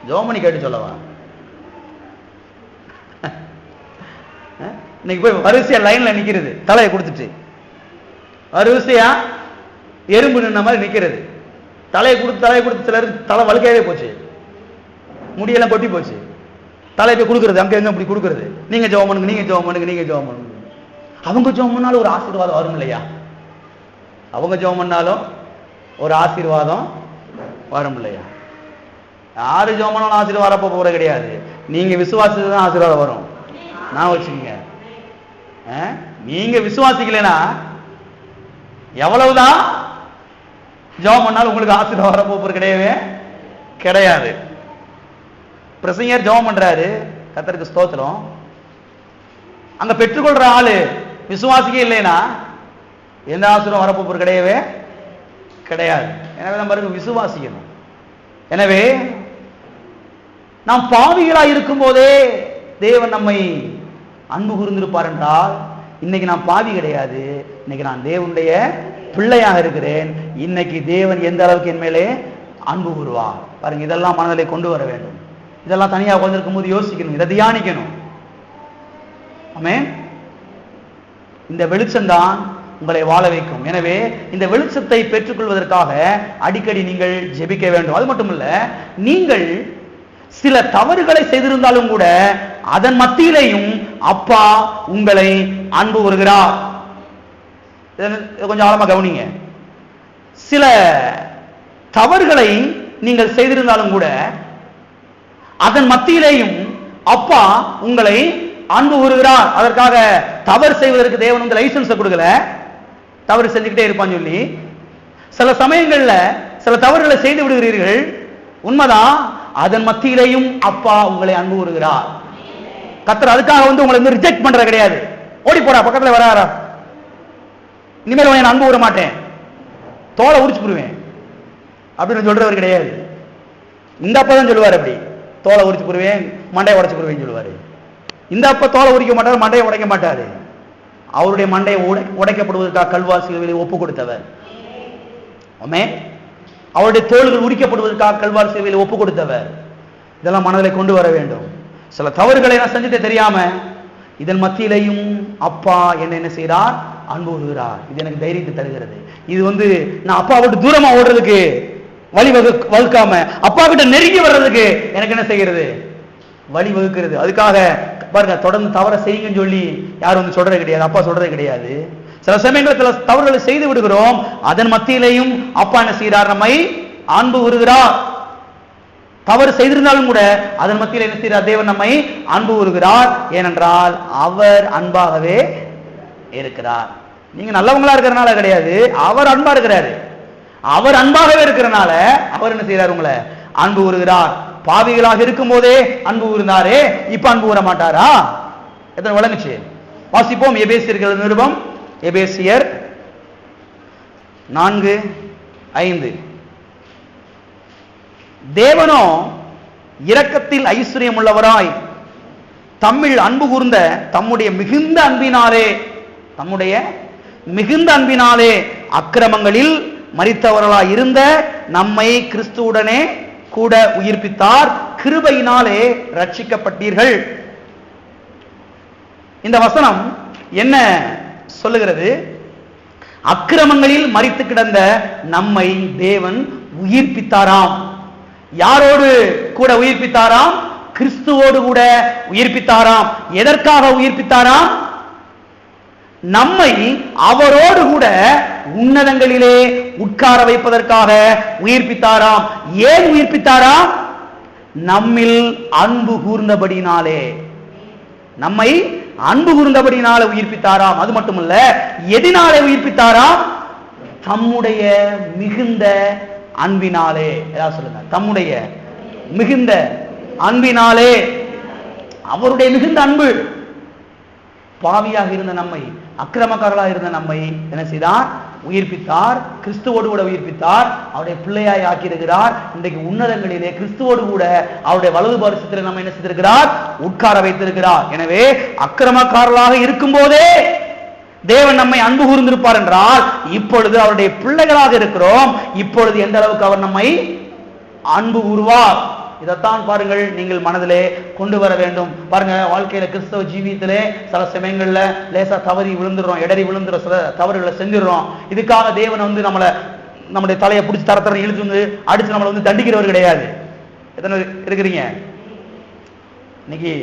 ஜெபமணி கேட்டு சொல்லவா? இன்னைக்கு போய் வரிசையா லைன்ல நிக்கிறது, தலையை கொடுத்துட்டு வரிசையா எறும்பு நின்ன மாதிரி நிக்கிறது. தலையை கொடுத்து சிலருக்கு தலை வழுக்கையாவே போச்சு, முடியெல்லாம் கொட்டி போச்சு. தலையை போய் கொடுக்கறது, அங்க எங்க இப்படி கொடுக்கறது, நீங்க ஜெபம் பண்ணுங்க, நீங்க ஜெபம் பண்ணுங்க, நீங்க ஜெபம் பண்ணுங்க. அவங்க ஜெபம் பண்ணாலும் ஒரு ஆசீர்வாதம் வரும் இல்லையா? அவங்க ஜெபம் பண்ணாலும் ஒரு ஆசீர்வாதம் வரும் இல்லையா? யாரு ஜெபம் பண்ணாலும் ஆசீர்வாதம் போக போறது கிடையாது. நீங்க விசுவாசித்து தான் ஆசீர்வாதம் வரும். நான் வச்சுக்கோங்க. நீங்க விசுவாசிக்கலனா எவ்வளவுதான் ஜெபம் பண்ணாலும் உங்களுக்கு ஆசீர்வாதம் வர போறது கிடையவே கிடையாது. பிரசங்கர் ஜெபம் பண்றாரு, கர்த்தருக்கு ஸ்தோத்திரம். அங்க பெற்றுக்கொள்ற ஆளு விசுவாசிக்கே இல்லைன்னா எந்த ஆசீர்வாதம் வரப்போறது கிடையவே கிடையாது. எனவே நம்ம விசுவாசிக்கணும். எனவே நாம் பாவிகளாய் இருக்கும் போதே தேவன் நம்மை அன்பு கூர்ந்திருப்பார் என்றால், இன்னைக்கு நான் பாவி கிடையாது, இன்னைக்கு நான் தேவனுடைய பிள்ளையாக இருக்கிறேன். இன்னைக்கு தேவன் எந்த அளவுக்கு என் மேலே அன்பு கூறுவார் பாருங்க. இதெல்லாம் மனதிலே கொண்டு வர வேண்டும். இதெல்லாம் தனியாக உட்கார்ந்திருக்கும் போது யோசிக்கணும், இதை தியானிக்கணும். ஆமென். இந்த வெளிச்சம்தான் உங்களை வாழ வைக்கும். எனவே இந்த வெளிச்சத்தை பெற்றுக்கொள்வதற்காக அடிக்கடி நீங்கள் ஜெபிக்க வேண்டும். அது மட்டுமல்ல, நீங்கள் சில தவறுகளை செய்திருந்தாலும் கூட அதன் மத்தியிலேயும் அப்பா உங்களை அன்பு கூறுகிறார். கொஞ்சம் ஆழமா கவனிங்க. சில தவறுகளை நீங்கள் செய்திருந்தாலும் கூட அதன் மத்தியிலேயும் அப்பா உங்களை அன்பு கூறுகிறார். அதற்காக தவறு செய்வதற்கு தேவன் வந்து லைசன்ஸ் கொடுக்கல, தவறு செஞ்சுக்கிட்டே இருப்பான்னு சொல்லி. சில சமயங்கள்ல சில தவறுகளை செய்து விடுகிறீர்கள், உண்மைதான். அதன் மத்தியிலேயும் அப்பா உங்களை அன்பு கூறுகிறார். கர்த்தர் அதுக்காக வந்து உங்களை வந்து ரிஜெக்ட் பண்ற கிடையாது. ஓடி போடா, பக்கத்துல வராரா, இனிமேல் உன்னை அன்பு கூற மாட்டேன், தோலை உரிச்சு போடுவேன் அப்படின்னு சொல்றவர் கிடையாது. இந்த அப்பா தான் சொல்லுவார், அப்படி தோலை உரிச்சு போடுவேன், மண்டையை உடைச்சு போடுவேன்னு சொல்லுவாரு. இந்த அப்பா தோலை உரிக்க மாட்டார், மண்டையை உடைக்க மாட்டாரு. அவருடைய மண்டையை உடைக்கப்படுவதற்காக கல்வாரி சிலுவையில் ஒப்பு கொடுத்தவர். ஆமென். அவருடைய தோள்கள் உரிக்கப்படுவதற்காக கல்வாரி சிலுவையில் ஒப்பு கொடுத்தவர். இதெல்லாம் மனதிலே கொண்டு வர வேண்டும். சில தவறுகளை நான் செஞ்சுட்டு தெரியாம இதன் மத்தியிலையும் அப்பா என்ன செய்கிறார்? அன்பு கூறுகிறார். இது எனக்கு தைரியத்தை தருகிறது. இது வந்து நான் அப்பா விட்டு தூரமா ஓடுறதுக்கு வழி வகுக்காம அப்பா கிட்ட நெருங்கி வர்றதுக்கு எனக்கு என்ன செய்கிறது? வழி வகுக்கிறது. அதுக்காக பாருங்க, தொடர்ந்து தவற செய்யுங்கன்னு சொல்லி யாரும் வந்து சொல்றது கிடையாது, அப்பா சொல்றது கிடையாது. சில சமயங்களில் சில தவறுகளை செய்து விடுகிறோம், அதன் மத்தியிலையும் அப்பா என்ன செய்கிறார்? நம்மை அன்பு கூறுகிறார். தவறு செய்திருந்தாலும் கூட அதன் மத்தியில் என்ன செய்கிறார்? தேவன் நம்மை அன்பு கூறுகிறார். ஏனென்றால் அவர் அன்பாகவே இருக்கிறார். நீங்க நல்லவங்களா இருக்கிறனால கிடையாது, அவர் அன்பா இருக்கிறாரு. அவர் அன்பாகவே இருக்கிறனால அவர் என்ன செய்கிறார்? உங்களை அன்பு கூறுகிறார். பாவிகளாக இருக்கும் போதே அன்பு கூர்ந்தாரே, இப்ப அன்பு கூற மாட்டாரா? எத்தனை விளங்குச்சு? வாசிப்போம். எபேசியர்கள் நிருபம், எபேசியர் 4:5. தேவனோ இரக்கத்தில் ஐஸ்வர்யம் உள்ளவராய் தம்மில் அன்பு கூர்ந்த தம்முடைய மிகுந்த அன்பினாலே அக்கிரமங்களில் மரித்தவர்களாய் இருந்த நம்மை கிறிஸ்துவுடனே கூட உயிர்ப்பித்தார், கிருபையினாலே ரட்சிக்கப்பட்டீர்கள். இந்த வசனம் என்ன சொல்லுகிறது? அக்கிரமங்களில் மரித்து கிடந்த நம்மை தேவன் உயிர்ப்பித்தாராம். யாரோடு கூட உயிர்ப்பித்தாராம்? கிறிஸ்துவோடு கூட உயிர்ப்பித்தாராம். எதற்காக உயிர்ப்பித்தாராம்? நம்மை அவரோடு கூட உன்னதங்களிலே உட்கார வைப்பதற்காக உயிர்ப்பித்தாராம். ஏன் உயிர்ப்பித்தாராம்? நம்மில் அன்பு கூர்ந்தபடினாலே. நம்மை அன்பு கூர்ந்தபடினால உயிர்ப்பித்தாராம். அது மட்டுமல்ல, எதினாலே உயிர்ப்பித்தாராம்? தம்முடைய மிகுந்த அன்பினாலே. ஏதாவது சொல்லுங்க. தம்முடைய மிகுந்த அன்பினாலே. அவருடைய மிகுந்த அன்பு. பாவியாக இருந்த நம்மை, அக்கிரமக்காரர்களாக இருந்த நம்மை என்ன செய்தார்? உயிர்ப்பித்தார். கிறிஸ்துவோடு கூட உயிர்ப்பித்தார். அவருடைய பிள்ளையாய் ஆக்கியிருக்கிறார். இன்றைக்கு உன்னதங்களிலே கிறிஸ்துவோடு கூட அவருடைய வலது பாரிசத்தில் நம்ம என்ன செய்திருக்கிறார்? உட்கார வைத்திருக்கிறார். எனவே அக்கிரமக்காரர்களாக இருக்கும் போதே தேவன் நம்மை அன்பு கூர்ந்திருப்பார் என்றால், இப்பொழுது அவருடைய பிள்ளைகளாக இருக்கிறோம். இப்பொழுது எந்த அளவுக்கு அவர் நம்மை அன்பு கூறுவார்? இதைத்தான் பாருங்கள் நீங்கள் மனதிலே கொண்டு வர வேண்டும். பாருங்க, வாழ்க்கையில கிறிஸ்தவ ஜீவியத்திலே சில சமயங்கள்ல லேசா தவறி விழுந்துடுறோம், இடறி விழுந்துடும், சில தவறுகளை செஞ்சிடறோம். இதுக்காக தேவன் நம்முடைய தலையை பிடிச்சி தரத்தர இழுத்து வந்து அடிச்சு நம்மளை தண்டிக்கிறவர் கிடையாது. எத்தனை இருக்கிறீங்க? இன்னைக்கு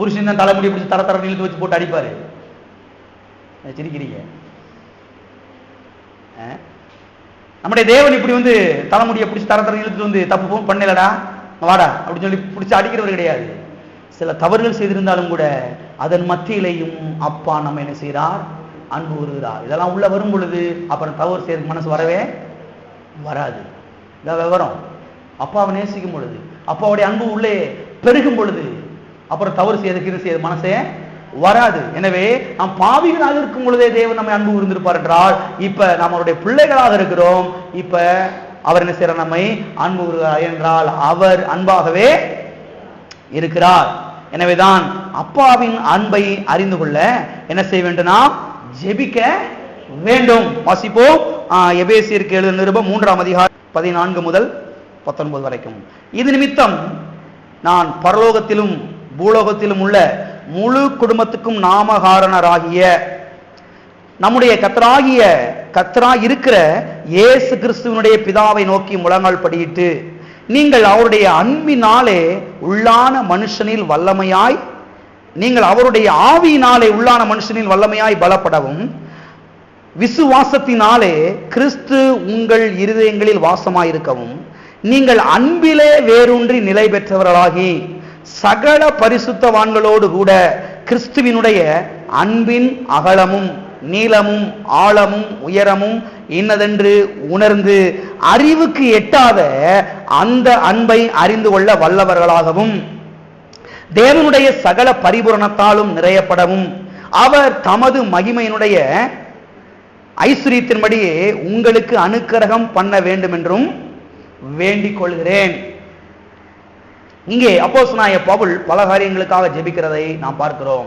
புருஷன் தான் தலைமுடி பிடிச்சி தரத்தர இழுத்து வச்சு போட்டு அடிப்பாரு. சிரிக்கிறீங்க. நம்முடைய தேவன் இப்படி தலைமுடியை பிடிச்சி தரத்தர இழுத்து தப்பு பண்ணலடா வாடா அப்படின்னு சொல்லி பிடிச்சி அடிக்கிறவர் கிடையாது. சில தவறுகள் செய்திருந்தாலும் கூட அதன் மத்தியிலையும் அப்பா நம்ம என்ன செய்கிறார்? அன்பு கூறுகிறார். இதெல்லாம் உள்ள வரும் பொழுது அப்புறம் தவறு செய்யறதுக்கு மனசு வரவே வராது. இதான் விவரம். அப்பாவை நேசிக்கும் பொழுது, அப்பாவுடைய அன்பு உள்ளே பெருகும் பொழுது அப்புறம் தவறு செய்யறதுக்கு மனசே வராது. எனவே நாம் பாவிகளாக இருக்கும் பொழுதே தேவன் நம்மை அன்பு கூர்ந்திருப்பார் என்றால், இப்ப நம்மளுடைய பிள்ளைகளாக இருக்கிறோம். இப்ப அவர் என்ன செய்யறார்? நம்மை அன்பு கூறுகிறார் என்றால் அவர் அன்பாகவே இருக்கிறார். எனவேதான் அப்பாவின் அன்பை அறிந்து கொள்ள என்ன செய்ய வேண்டும்? நாம் ஜெபிக்க வேண்டும். வாசிப்போம். எபேசியருக்கு எழுதின நிருபம் 3ஆம் அதிகாரம் 14 முதல் 19 வரைக்கும். இது நிமித்தம் நான் பரலோகத்திலும் பூலோகத்திலும் உள்ள முழு குடும்பத்துக்கும் நாமகாரணராகிய நம்முடைய கர்த்தராய் இருக்கிற இயேசு கிறிஸ்துவினுடைய பிதாவை நோக்கி முழங்கால் படியிட்டு, நீங்கள் அவருடைய அன்பினாலே உள்ளான மனுஷனில் வல்லமையாய், நீங்கள் அவருடைய ஆவியினாலே உள்ளான மனுஷனில் வல்லமையாய் பலப்படவும், விசுவாசத்தினாலே கிறிஸ்து உங்கள் இருதயங்களில் வாசமாயிருக்கவும், நீங்கள் அன்பிலே வேரூன்றி நிலை பெற்றவர்களாகி சகல பரிசுத்தவான்களோடு கூட கிறிஸ்துவினுடைய அன்பின் அகலமும் நீளமும் ஆழமும் உயரமும் இன்னதென்று உணர்ந்து அறிவுக்கு எட்டாத அந்த அன்பை அறிந்து கொள்ள வல்லவர்களாகவும், தேவனுடைய சகல பரிபூரணத்தாலும் நிறையப்படவும், அவர் தமது மகிமையினுடைய ஐஸ்வரியத்தின்படியே உங்களுக்கு அனுக்கிரகம் பண்ண வேண்டும் என்றும் வேண்டிக் கொள்கிறேன். இங்கே அப்போஸ்தலனாகிய பவுல் பல காரியங்களுக்காக ஜெபிக்கிறதை நாம் பார்க்கிறோம்.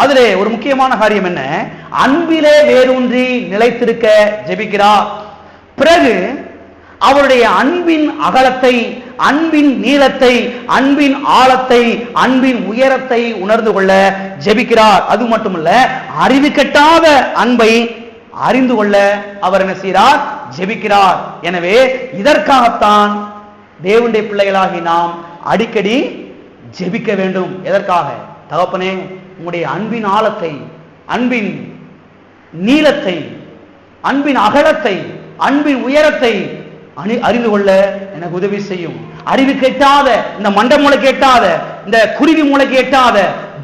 அதிலே ஒரு முக்கியமான காரியம் என்ன? அன்பிலே வேரூன்றி நிலைத்திருக்க ஜெபிக்கிறார். பிறகு அவருடைய அன்பின் அகலத்தை, அன்பின் நீளத்தை, அன்பின் ஆழத்தை, அன்பின் உயரத்தை உணர்ந்து கொள்ள ஜெபிக்கிறார். அது மட்டுமல்ல, அறிவு கெட்டாத அன்பை அறிந்து கொள்ள அவர் என்ன செய்கிறார்? ஜெபிக்கிறார். எனவே இதற்காகத்தான் தேவனுடைய பிள்ளைகளாகி நாம் அடிக்கடி ஜெபிக்க வேண்டும். எதற்காக? தகப்பனே, உங்களுடைய அன்பின் ஆழத்தை, அன்பின் நீளத்தை, அன்பின் அகலத்தை, அன்பின் உயரத்தை அறிந்து கொள்ள எனக்கு உதவி செய்யும். அறிவு கேட்டாத, இந்த மண்ட மூளை கேட்டாத, இந்த குருவி மூளை கேட்டாத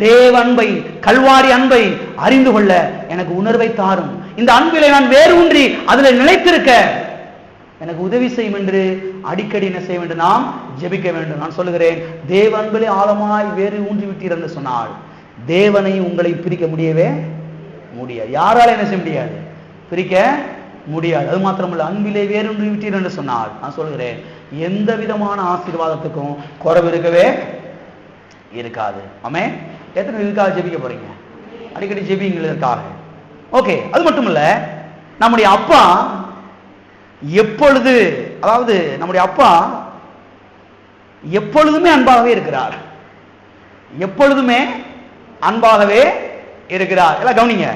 தேவ அன்பை, கல்வாரி அன்பை அறிந்து கொள்ள எனக்கு உணர்வை தாரும். இந்த அன்பிலே நான் வேரூன்றி அதில் நிலைத்திருக்க எனக்கு உதவி செய்யும் என்று அடிக்கடி என்ன செய்ய வேண்டும்? நாம் ஜெபிக்க வேண்டும். நான் சொல்லுகிறேன், தேவ அன்பிலே ஆழமாய் வேறு ஊன்றி விட்டீர் என்று சொன்னால் தேவனை உங்களை பிரிக்க முடியவே முடியாது. யாரால என்ன செய்ய முடியாது? பிரிக்க முடியாது. அது மாத்திரமல்ல, அன்பிலே வேரூன்றி விட்டீர் என்று சொன்னால் நான் சொல்லுகிறேன், எந்த விதமான ஆசீர்வாதத்துக்கும் குறைவு இருக்கவே இருக்காது. ஆமே. எத்தனை இதுக்காக ஜெபிக்க போறீங்க? அடிக்கடி ஜெபிங்களுக்காக. ஓகே. அது மட்டுமல்ல, நம்முடைய அப்பா எப்பொழுது, அதாவது நம்முடைய அப்பா எப்பொழுதுமே அன்பாகவே இருக்கிறார். எப்பொழுதுமே அன்பாகவே இருக்கிறார். எல்லாம் கவனிங்க.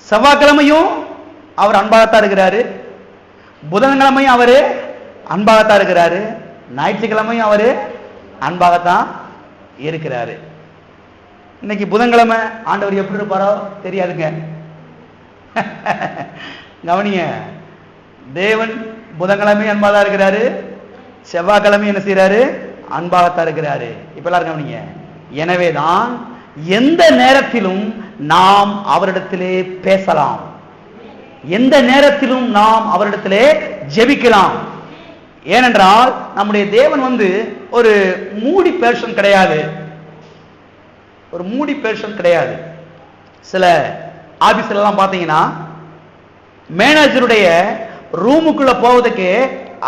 செவ்வாய்க்கிழமையும் அவர் அன்பாகத்தான் இருக்கிறாரு, புதன்கிழமையும் அவரு அன்பாகத்தான் இருக்கிறாரு, ஞாயிற்றுக்கிழமையும் அவரு அன்பாகத்தான் இருக்கிறாரு. இன்னைக்கு புதன்கிழமை ஆண்டவர் எப்படி இருப்பாரோ தெரியாதுங்க. கவனிங்க, தேவன் புதன்கிழமை அன்பாகத்தான் இருக்கிறாரு, செவ்வாய்க்கிழமை என்ன செய்யறாரு? அன்பாகத்தான் இருக்கிறாரு. இப்ப எல்லாரும் கவனிங்க, எனவேதான் எந்த நேரத்திலும் நாம் அவரிடத்திலே பேசலாம், எந்த நேரத்திலும் நாம் அவரிடத்திலே ஜெபிக்கலாம். ஏனென்றால் நம்முடைய தேவன் ஒரு மூடி பெர்சன் கிடையாது, ஒரு மூடி பெர்சன் கிடையாது. சில ஆபீஸ்ல எல்லாம் பாத்தீங்கன்னா மேனேஜருடைய ரூமுக்குள்ள போவதுக்கு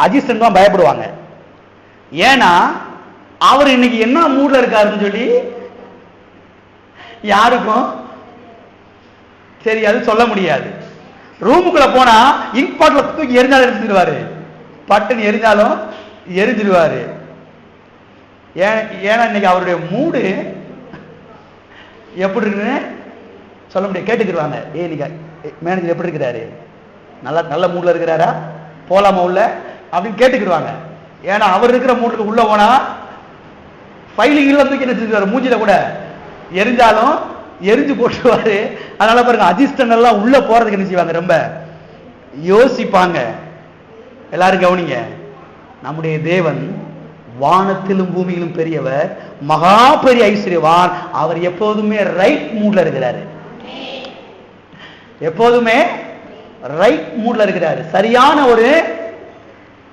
அசிஸ்டன்ட் தான் பயப்படுவாங்க. ஏன்னா அவர் இன்னைக்கு என்ன மூட்ல இருக்காருன்னு சொல்லி யாருக்கும் தெரியாது, சொல்ல முடியாது. ரூமுக்குள்ள போனா இங்க் பாட்டில் தூக்கி எரிஞ்சாலும் எரிஞ்சிருவாரு, பட்டுன்னு எரிஞ்சாலும் எரிஞ்சிருவாரு. ஏன்னா இன்னைக்கு அவருடைய மூடு எப்படி இருக்குன்னு சொல்ல முடியாது. கேட்டுக்கிடுவாங்க, இன்னைக்கு மேனேஜர் எப்படி இருக்கிறாரு, நல்ல மூட்ல இருக்கிறாரா, போலாமா உள்ள அப்படின்னு கேட்டுக்கிடுவாங்க. ஏன்னா அவர் இருக்கிற மூட்டுக்கு உள்ள போனா ஃபைலிங் எல்லாம் தூக்கி நினைச்சிருக்காரு, மூஞ்சில கூட எரிஞ்சாலும் எரிஞ்சு போட்டுருவாரு. அதனால பாருங்க அசிஸ்டன்ட் எல்லாம் உள்ள போறதுக்கு என்ன செய்வாங்க, ரொம்ப யோசிப்பாங்க. எல்லாரும் கவனிங்க, நம்முடைய தேவன் வானத்திலும் பூமியிலும் பெரியவர், மகா பெரிய ஐஸ்வர்யவான். அவர் எப்போதுமே ரைட் மூட்ல இருக்கிறாரு, எப்போதுமே ரைட் மூட்ல இருக்கிறாரு, சரியான ஒரு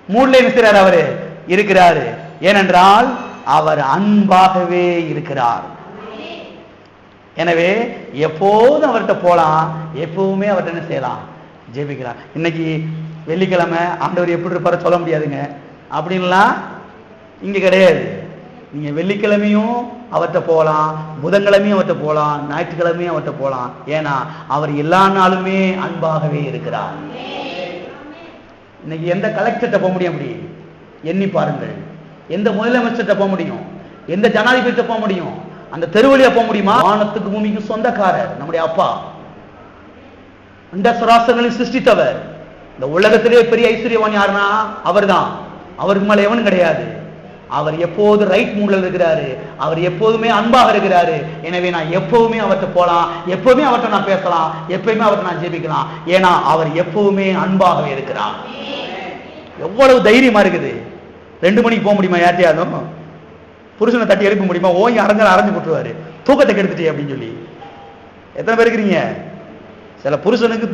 மூட்ல இருக்கிறார் அவரு இருக்கிறாரு. ஏனென்றால் அவர் அன்பாகவே இருக்கிறார். எனவே எப்போதும் அவர்கிட்ட போலாம், எப்பவுமே அவர்கிட்ட என்ன செய்யலாம், ஜெபிக்கலாம். இன்னைக்கு வெள்ளிக்கிழமை ஆண்டவர் எப்படி இருப்பாரு சொல்ல முடியாதுங்க, அப்படின்லாம் இங்க கிடையாது. நீங்க வெள்ளிக்கிழமையும் அவர்கிட்ட போகலாம், புதன்கிழமையும் அவர்கிட்ட போகலாம், ஞாயிற்றுக்கிழமையும் அவர்கிட்ட போகலாம். ஏன்னா அவர் எல்லா நாளுமே அன்பாகவே இருக்கிறார். இன்னைக்கு எந்த கலெக்டர்கிட்ட போக முடியும், அப்படி எண்ணி பாருங்கள். எந்த முதலமைச்சர்கிட்ட போக முடியும், எந்த ஜனாதிபதிகிட்ட போக முடியும், அந்த தெருவழியா போக முடியுமா? வானத்துக்கு பூமிக்கு சொந்தக்காரர் நம்முடைய அப்பா, இந்த சராசரங்களை சிருஷ்டித்தவர். இந்த உலகத்திலே பெரிய ஐஸ்வர்யவான் யாருன்னா அவர் தான், அவருக்கு மேல எவனும் கிடையாது. அவர் எப்போது ரைட் மூட்ல இருக்கிறாரு, அவர் எப்போதுமே அன்பாக இருக்கிறாரு. எனவே நான் எப்பவுமே அவர்கிட்ட போலாம், எப்பவுமே அவர்கிட்ட நான் பேசலாம், எப்பவுமே அவர்கிட்ட நான் ஜெபிக்கலாம். ஏன்னா அவர் எப்பவுமே அன்பாகவே இருக்கிறார். எவ்வளவு தைரியமா இருக்குது. 2 மணிக்கு போக முடியுமா யார்ட்டையாலும்? புருஷனை தட்டி எழுப்ப முடியுமா? ஓங்கி அரைஞ்சு போட்டுருவாரு, தூக்கத்தை கெடுத்துட்டே அப்படின்னு சொல்லி. எத்தனை பேர் இருக்கிறீங்க? சில புருஷனுக்கு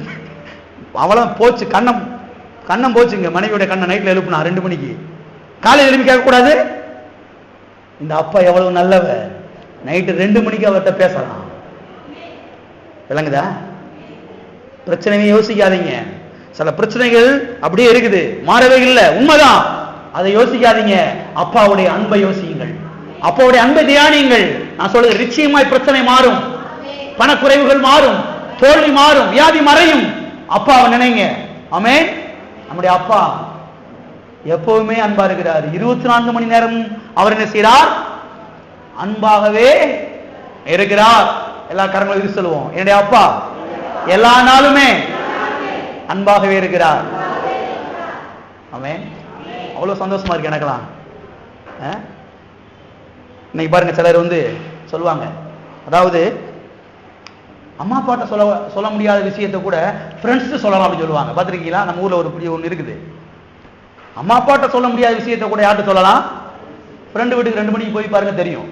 அவளும் போச்சு, கண்ணம் போச்சுங்க. மனைவியோட கண்ணை நைட்ல எழுப்புனா 2 மணிக்கு, காலையில் எழுப்பி கேட்க கூடாது. இந்த அப்பா எவ்வளவு நல்லவர், நைட்டு 2 மணிக்கு அவர்கிட்ட பேசலாம். விளங்குதா? பிரச்சனையே யோசிக்காதீங்க. சில பிரச்சனைகள் அப்படியே இருக்குது, மாறவே இல்லை, உண்மைதான். அதை யோசிக்காதீங்க. அப்பாவுடைய அன்பை யோசியுங்கள், அப்பாவுடைய அன்பை தியானியுங்கள். நான் சொல்றது நிச்சயமாய் பிரச்சனை மாறும், பணக்குறைவுகள் மாறும், தோல்வி மாறும், வியாதி மறையும். அப்பாவை நினைங்க. ஆமென். நம்முடைய அப்பா எப்பவுமே அன்பா இருக்கிறார். 24 மணி நேரம் அவர் என்ன செய்கிறார்? அன்பாகவே இருக்கிறார். எல்லா கரங்களும் இது சொல்லுவோம், என்னுடைய அப்பா எல்லா நாளுமே அன்பாகவே இருக்கிறார். ஆமென். அவ்வளவு சந்தோஷமா இருக்கு எனக்கெல்லாம். இன்னைக்கு பாருங்க, சிலர் சொல்லுவாங்க, அதாவது அம்மா அப்பாட்ட சொல்ல முடியாத விஷயத்தை கூட ஃப்ரெண்ட்ஸ் சொல்லலாம் அப்படின்னு சொல்லுவாங்க. பார்த்துருக்கீங்களா? நம்ம ஊர்ல ஒரு புதிய ஒன்று இருக்குது. அம்மா அப்பாட்ட சொல்ல முடியாத விஷயத்தை கூட யார்கிட்ட சொல்லலாம்? ஃப்ரெண்டு வீட்டுக்கு 2 மணிக்கு போய் பாருங்க, தெரியும்.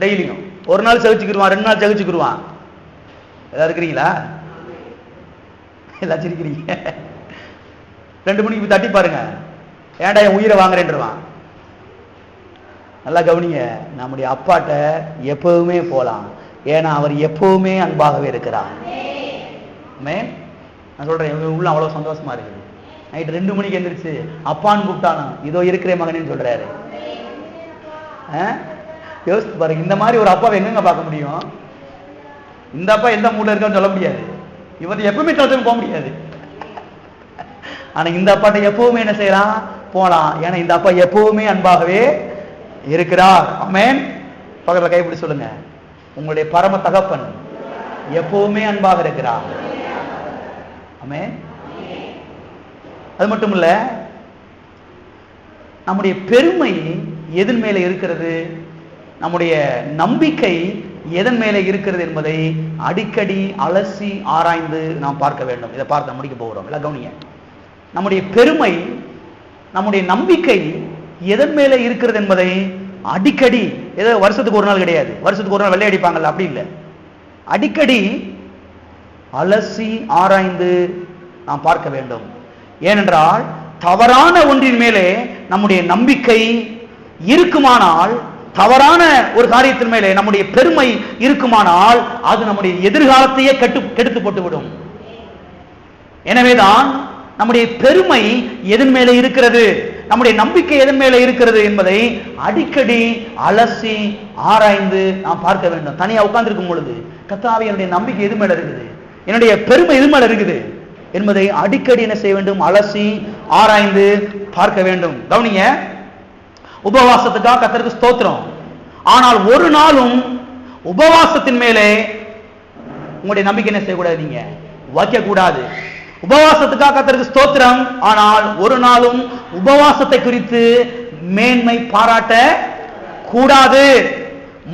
டெய்லியும் ஒரு நாள் செவிச்சுக்கிடுவான், 2 நாள் செவிச்சுக்கிடுவான். ஏதாவது இருக்கிறீங்களா? ஏதாச்சும் இருக்கிறீங்க? 2 மணிக்கு போய் தட்டி பாருங்க, ஏன்டா என் உயிரை வாங்குறேன்றான். நல்லா கவனிங்க, நம்முடைய அப்பாட்ட எப்பவுமே போலாம். ஏன்னா அவர் எப்பவுமே அன்பாகவே இருக்கிறார். நான் சொல்றேன், உள்ள அவ்வளவு சந்தோஷமா இருக்குது. நைட்டு 2 மணிக்கு எந்திரிச்சு அப்பான்னு கூப்பிட்டானா, இதோ இருக்கிற மகனேன்னு சொல்றாரு. யோசித்து பாருங்க, இந்த மாதிரி ஒரு அப்பாவை எங்கெங்க பார்க்க முடியும்? இந்த அப்பா எந்த மூட்ல இருக்கான்னு சொல்ல முடியாது, இவர் எப்பவுமே டோட்டல் போக முடியாது. ஆனா இந்த அப்பாட்ட எப்பவுமே என்ன செய்யலாம்? போலாம். ஏன்னா இந்த அப்பா எப்பவுமே அன்பாகவே இருக்கிறார். ஆமென். பக்கத்துல கைப்பிடி சொல்லுங்க, உங்களுடைய பரம தகப்பன் எப்பவுமே அன்பாக இருக்கிறார். ஆமென். அது மட்டும் இல்ல, நம்முடைய பெருமை எதன் மேல இருக்கிறது, நம்முடைய நம்பிக்கை எதன் மேல இருக்கிறது என்பதை அடிக்கடி அலசி ஆராய்ந்து நாம் பார்க்க வேண்டும். இதை பார்த்து முடிக்க போகிறோம். எல்லாம் கவனிங்க. நம்முடைய பெருமை, நம்முடைய நம்பிக்கை எதன் மேல இருக்கிறது என்பதை அடிக்கடி, ஏதோ வருஷத்துக்கு ஒரு நாள் கிடையாது, வருஷத்துக்கு ஒரு நாள் வெள்ளை அடிப்பாங்கல்ல, அப்படி இல்லை. அடிக்கடி அலசி ஆராய்ந்து நாம் பார்க்க வேண்டும். ஏனென்றால் தவறான ஒன்றின் மேலே நம்முடைய நம்பிக்கை இருக்குமானால், தவறான ஒரு காரியத்தின் மேலே நம்முடைய பெருமை இருக்குமானால், அது நம்முடைய எதிர்காலத்தையே கெடுத்து போட்டுவிடும். எனவேதான் நம்முடைய பெருமை எதன் மேலே இருக்கிறது, நம்முடைய நம்பிக்கை எதன் மேலே இருக்கிறது என்பதை அடிக்கடி அலசி ஆராய்ந்து நாம் பார்க்க வேண்டும். தனியா உட்கார்ந்திருக்கும் பொழுது கர்த்தாவே என்னுடைய நம்பிக்கை எது மேல இருக்குது, என்னுடைய பெருமை எது மேல இருக்குது என்பதை அடிக்கடி என்ன செய்ய வேண்டும், அலசி ஆராய்ந்து பார்க்க வேண்டும். கவனிங்க, உபவாசத்துக்காக கர்த்தருக்கு ஸ்தோத்திரம். ஆனால் ஒரு நாளும் உபவாசத்தின் மேலே உங்களுடைய நம்பிக்கை என்ன செய்யக்கூடாது, நீங்க வைக்க கூடாது. உபவாசத்துக்காக கர்த்தருக்கு ஸ்தோத்திரம், ஆனால் ஒரு நாளும் உபவாசத்தை குறித்து மேன்மை பாராட்ட கூடாது.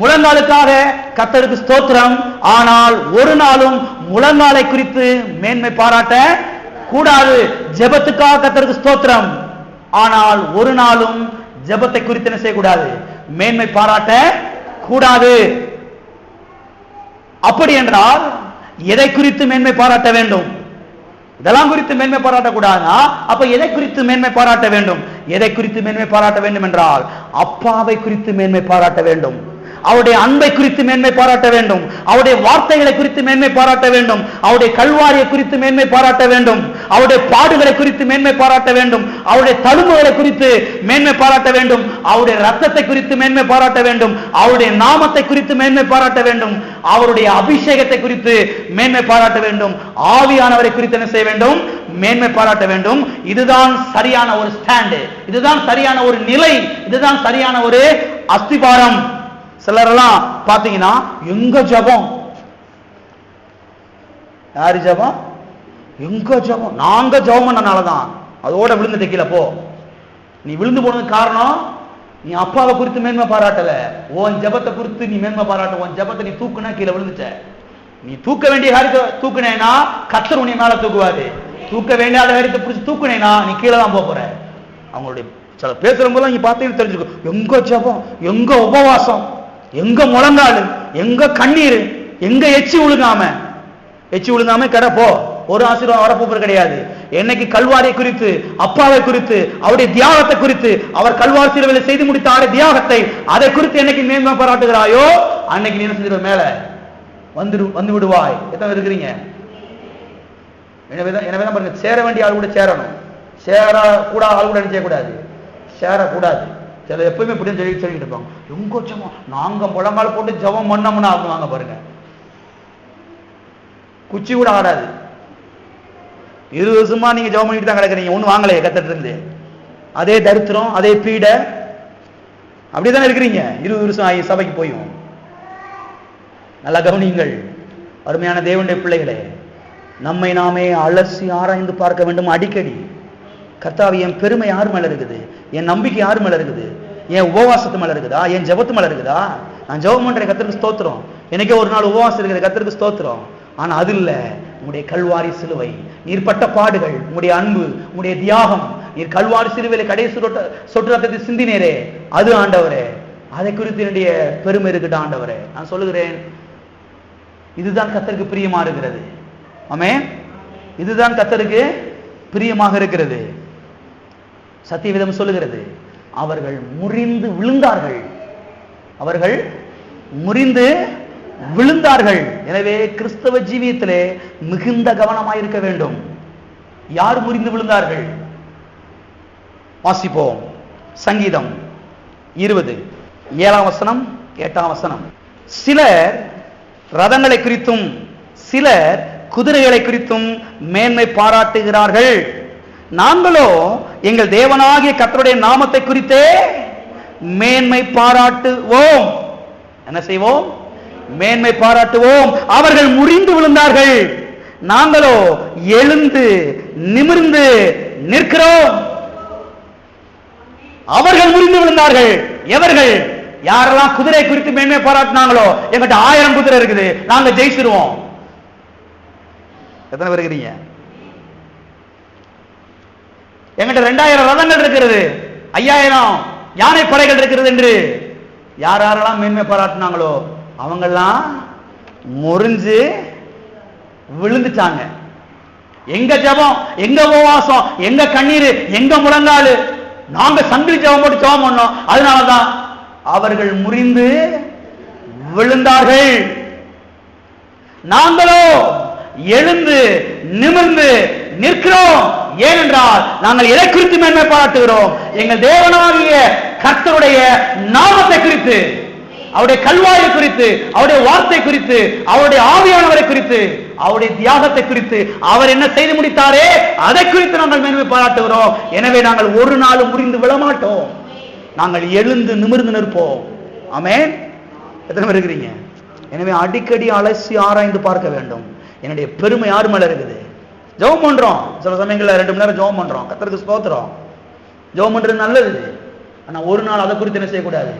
முழங்காலுக்காக கர்த்தருக்கு ஸ்தோத்திரம், ஆனால் ஒரு நாளும் முழங்காலை குறித்து மேன்மை பாராட்ட கூடாது. ஜெபத்துக்காக கர்த்தருக்கு ஸ்தோத்திரம், ஆனால் ஒரு நாளும் ஜெபத்தை குறித்து என்ன செய்யக்கூடாது, மேன்மை பாராட்ட கூடாது. அப்படி என்றால் எதை குறித்து மேன்மை பாராட்ட வேண்டும்? இதெல்லாம் குறித்து மேன்மை பாராட்டக்கூடாதா? அப்ப எதை குறித்து மேன்மை பாராட்ட வேண்டும்? எதை குறித்து மேன்மை பாராட்ட வேண்டும் என்றால் அப்பாவை குறித்து மேன்மை பாராட்ட வேண்டும், அவருடைய அன்பை குறித்து மேன்மை பாராட்ட வேண்டும், அவருடைய வார்த்தைகளை குறித்து மேன்மை பாராட்ட வேண்டும், அவருடைய கல்வாரியை குறித்து மேன்மை பாராட்ட வேண்டும், அவருடைய பாடுகளை குறித்து மேன்மை பாராட்ட வேண்டும், அவருடைய தழும்புகளை குறித்து மேன்மை பாராட்ட வேண்டும், அவருடைய ரத்தத்தை குறித்து மேன்மை பாராட்ட வேண்டும், அவருடைய நாமத்தை குறித்து மேன்மை பாராட்ட வேண்டும், அவருடைய அபிஷேகத்தை குறித்து மேன்மை பாராட்ட வேண்டும், ஆவியானவரை குறித்து என்ன செய்ய வேண்டும், மேன்மை பாராட்ட வேண்டும். இதுதான் சரியான ஒரு ஸ்டாண்டு, இதுதான் சரியான ஒரு நிலை, இதுதான் சரியான ஒரு அஸ்திபாரம். சிலரெல்லாம் பாத்தீங்கன்னா எங்க ஜபம், யாரு ஜபம், எங்க ஜபம், நாங்க ஜபம் பண்ணனாலதான் அதோட விழுந்து தைக்கல. போ, நீ விழுந்து போனதுக்கு காரணம் நீ அப்பாவை குறித்து மேன்மை பாராட்டல, உன் ஜபத்தை குறித்து நீ மேன்மை பாராட்ட. உன் ஜபத்தை நீ தூக்குனா கீழே விழுந்துட்ட. நீ தூக்க வேண்டிய காரியத்தை தூக்குனேனா கர்த்தர் உன்னை மேல தூக்குவாரு, தூக்க வேண்டியாத காரியத்தை பிடிச்சி தூக்குனேனா நீ கீழே தான் போற. அவங்களுடைய சில பேசுற போது நீங்க பார்த்தீங்கன்னு தெரிஞ்சுக்கோ, எங்க ஜபம், எங்க உபவாசம், எங்க முழங்கால், எங்க கண்ணீர், எங்க எச்சி விழுங்காம கடை போ. ஒரு ஆசீர்வாதம் வரப்போறது கிடையாது. என்னைக்கு கல்வாரியை குறித்து, அப்பாவை குறித்து, அவருடைய தியாகத்தை குறித்து, அவர் கல்வாரி சிலுவையில் செய்து முடித்த அவருடைய தியாகத்தை, அதை குறித்து என்னைக்கு மேன்மை பாராட்டுகிறாயோ அன்னைக்கு நீ என்ன செஞ்சிருவ, மேல வந்து விடுவாய். எத்தனை இருக்கிறீங்க? எனவேதான் பாருங்க, சேர வேண்டிய ஆள் கூட சேரணும், சேர கூட ஆள் கூட செய்யக்கூடாது, சேரக்கூடாது. சில எப்பவுமே இப்படி சொல்லிட்டு இருப்பாங்க, எங்க ஜபம், நாங்க முழங்கால் போட்டு ஜபம் பண்ணோம்னு ஆகுவாங்க பாருங்க, குச்சி கூட ஆடாது. 20 வருஷமா நீங்க ஜபம் பண்ணிட்டு தான் கிடக்குறீங்க, ஒண்ணு வாங்கலையே கத்துட்டு இருந்து, அதே தரித்திரம், அதே பீட, அப்படிதான் இருக்கிறீங்க 20 வருஷம் ஆகி சபைக்கு போயும். நல்லா கவனியுங்கள் அருமையான தேவனுடைய பிள்ளைகளே, நம்மை நாமே அலசி ஆராய்ந்து பார்க்க வேண்டும் அடிக்கடி. கர்த்தாவே, என் பெருமை யார் மேல இருக்குது, என் நம்பிக்கை யார் மேல இருக்குது, என் உபவாசத்து மேல இருக்குதா, என் ஜெபத்து மேல இருக்குதா? நான் ஜெபம் பண்றேன், கர்த்தருக்கு ஸ்தோத்திரம். எனக்கே ஒரு நாள் உபவாசம் இருக்குது, கர்த்தருக்கு ஸ்தோத்திரம். ஆனா அது இல்ல, உங்களுடைய கல்வாரி சிலுவை, நீர் பட்ட பாடுகள், உங்களுடைய அன்பு, உங்களுடைய தியாகம், நீர் கல்வாரி சிலுவையில கடைசி சொட்டு ரத்தத்தை சிந்தினேரே, அது ஆண்டவரே, அதை குறித்து என்னுடைய பெருமை இருக்கட்டும் ஆண்டவரே. நான் சொல்லுகிறேன், இதுதான் கர்த்தருக்கு பிரியமா இருக்கிறது. ஆமென். இதுதான் கர்த்தருக்கு பிரியமாக இருக்கிறது. சத்தியவேதம் சொல்லுகிறது, அவர்கள் முறிந்து விழுந்தார்கள், அவர்கள் முறிந்து விழுந்தார்கள். எனவே கிறிஸ்தவ ஜீவியத்திலே மிகுந்த கவனமாக இருக்க வேண்டும். யார் முறிந்து விழுந்தார்கள்? வாசிப்போம். சங்கீதம் 20 7ஆம் வசனம் 8ஆம் வசனம். சிலர் ரதங்களை குறித்தும் சிலர் குதிரைகளை குறித்தும் மேன்மை பாராட்டுகிறார்கள், நாங்களோ எங்கள் தேவனாகிய கர்த்தருடைய நாமத்தை குறித்தே மேன்மை பாராட்டுவோம். என்ன செய்வோம்? மேன்மை பாராட்டுவோம். அவர்கள் முறிந்து விழுந்தார்கள், நாங்களோ எழுந்து நிமிர்ந்து நிற்கிறோம். அவர்கள் முறிந்து விழுந்தார்கள். எவர்கள்? யாரெல்லாம் குதிரை குறித்து மேன்மை பாராட்டினாங்களோ, எங்கிட்ட 1000 குதிரை இருக்குது, நாங்க ஜெயிச்சிருவோம். எத்தனை பேர் இருக்கிறீங்க? எங்கிட்ட 2000 ரதங்கள் இருக்கிறது, 5000 யானை படைகள் இருக்கிறது என்று யார் யாரெல்லாம் மேன்மை பாராட்டினாங்களோ அவங்கெல்லாம் முறிஞ்சு விழுந்துட்டாங்க. எங்க ஜெபம், எங்க உபவாசம், எங்க கண்ணீர், எங்க முழங்கால், நாங்க சங்கிலி ஜெபம் போட்டு ஜெபம் பண்ணோம், அதனாலதான் அவர்கள் முறிந்து விழுந்தார்கள். நாங்களோ எழுந்து நிமிர்ந்து நிற்கிறோம். ஏனென்றால் நாங்கள் எதை குறித்து மேன்மை பாராட்டுகிறோம்? எங்கள் தேவனாகிய கர்த்தருடைய நாமத்தை குறித்து, அவருடைய கல்வாயை குறித்து, அவருடைய வார்த்தை குறித்து, அவருடைய ஆவியானவரை குறித்து, அவருடைய தியாகத்தை குறித்து, அவர் என்ன செய்து முடித்தாரே அதை குறித்து நாங்கள் மேன்மை பாராட்டுகிறோம். எனவே நாங்கள் ஒரு நாளும் முறிந்து விழமாட்டோம். நாங்கள் எழுந்து நிமிர்ந்து நிற்போம். ஆமென். எத்தனை பேர் இருக்கிறீங்க? எனவே அடிக்கடி அலசி ஆராய்ந்து பார்க்க வேண்டும். என்னுடைய பெருமை யார் மேல இருக்குது? ஜெபம் பண்றோம், சில சமயங்களில் 2 மணி நேரம் ஜெபம் பண்றோம், கர்த்தருக்கு ஸ்தோத்திரம். ஜெபம் பண்றது நல்லது. ஆனா ஒரு நாள் அதை குறித்து என்ன செய்யக்கூடாது?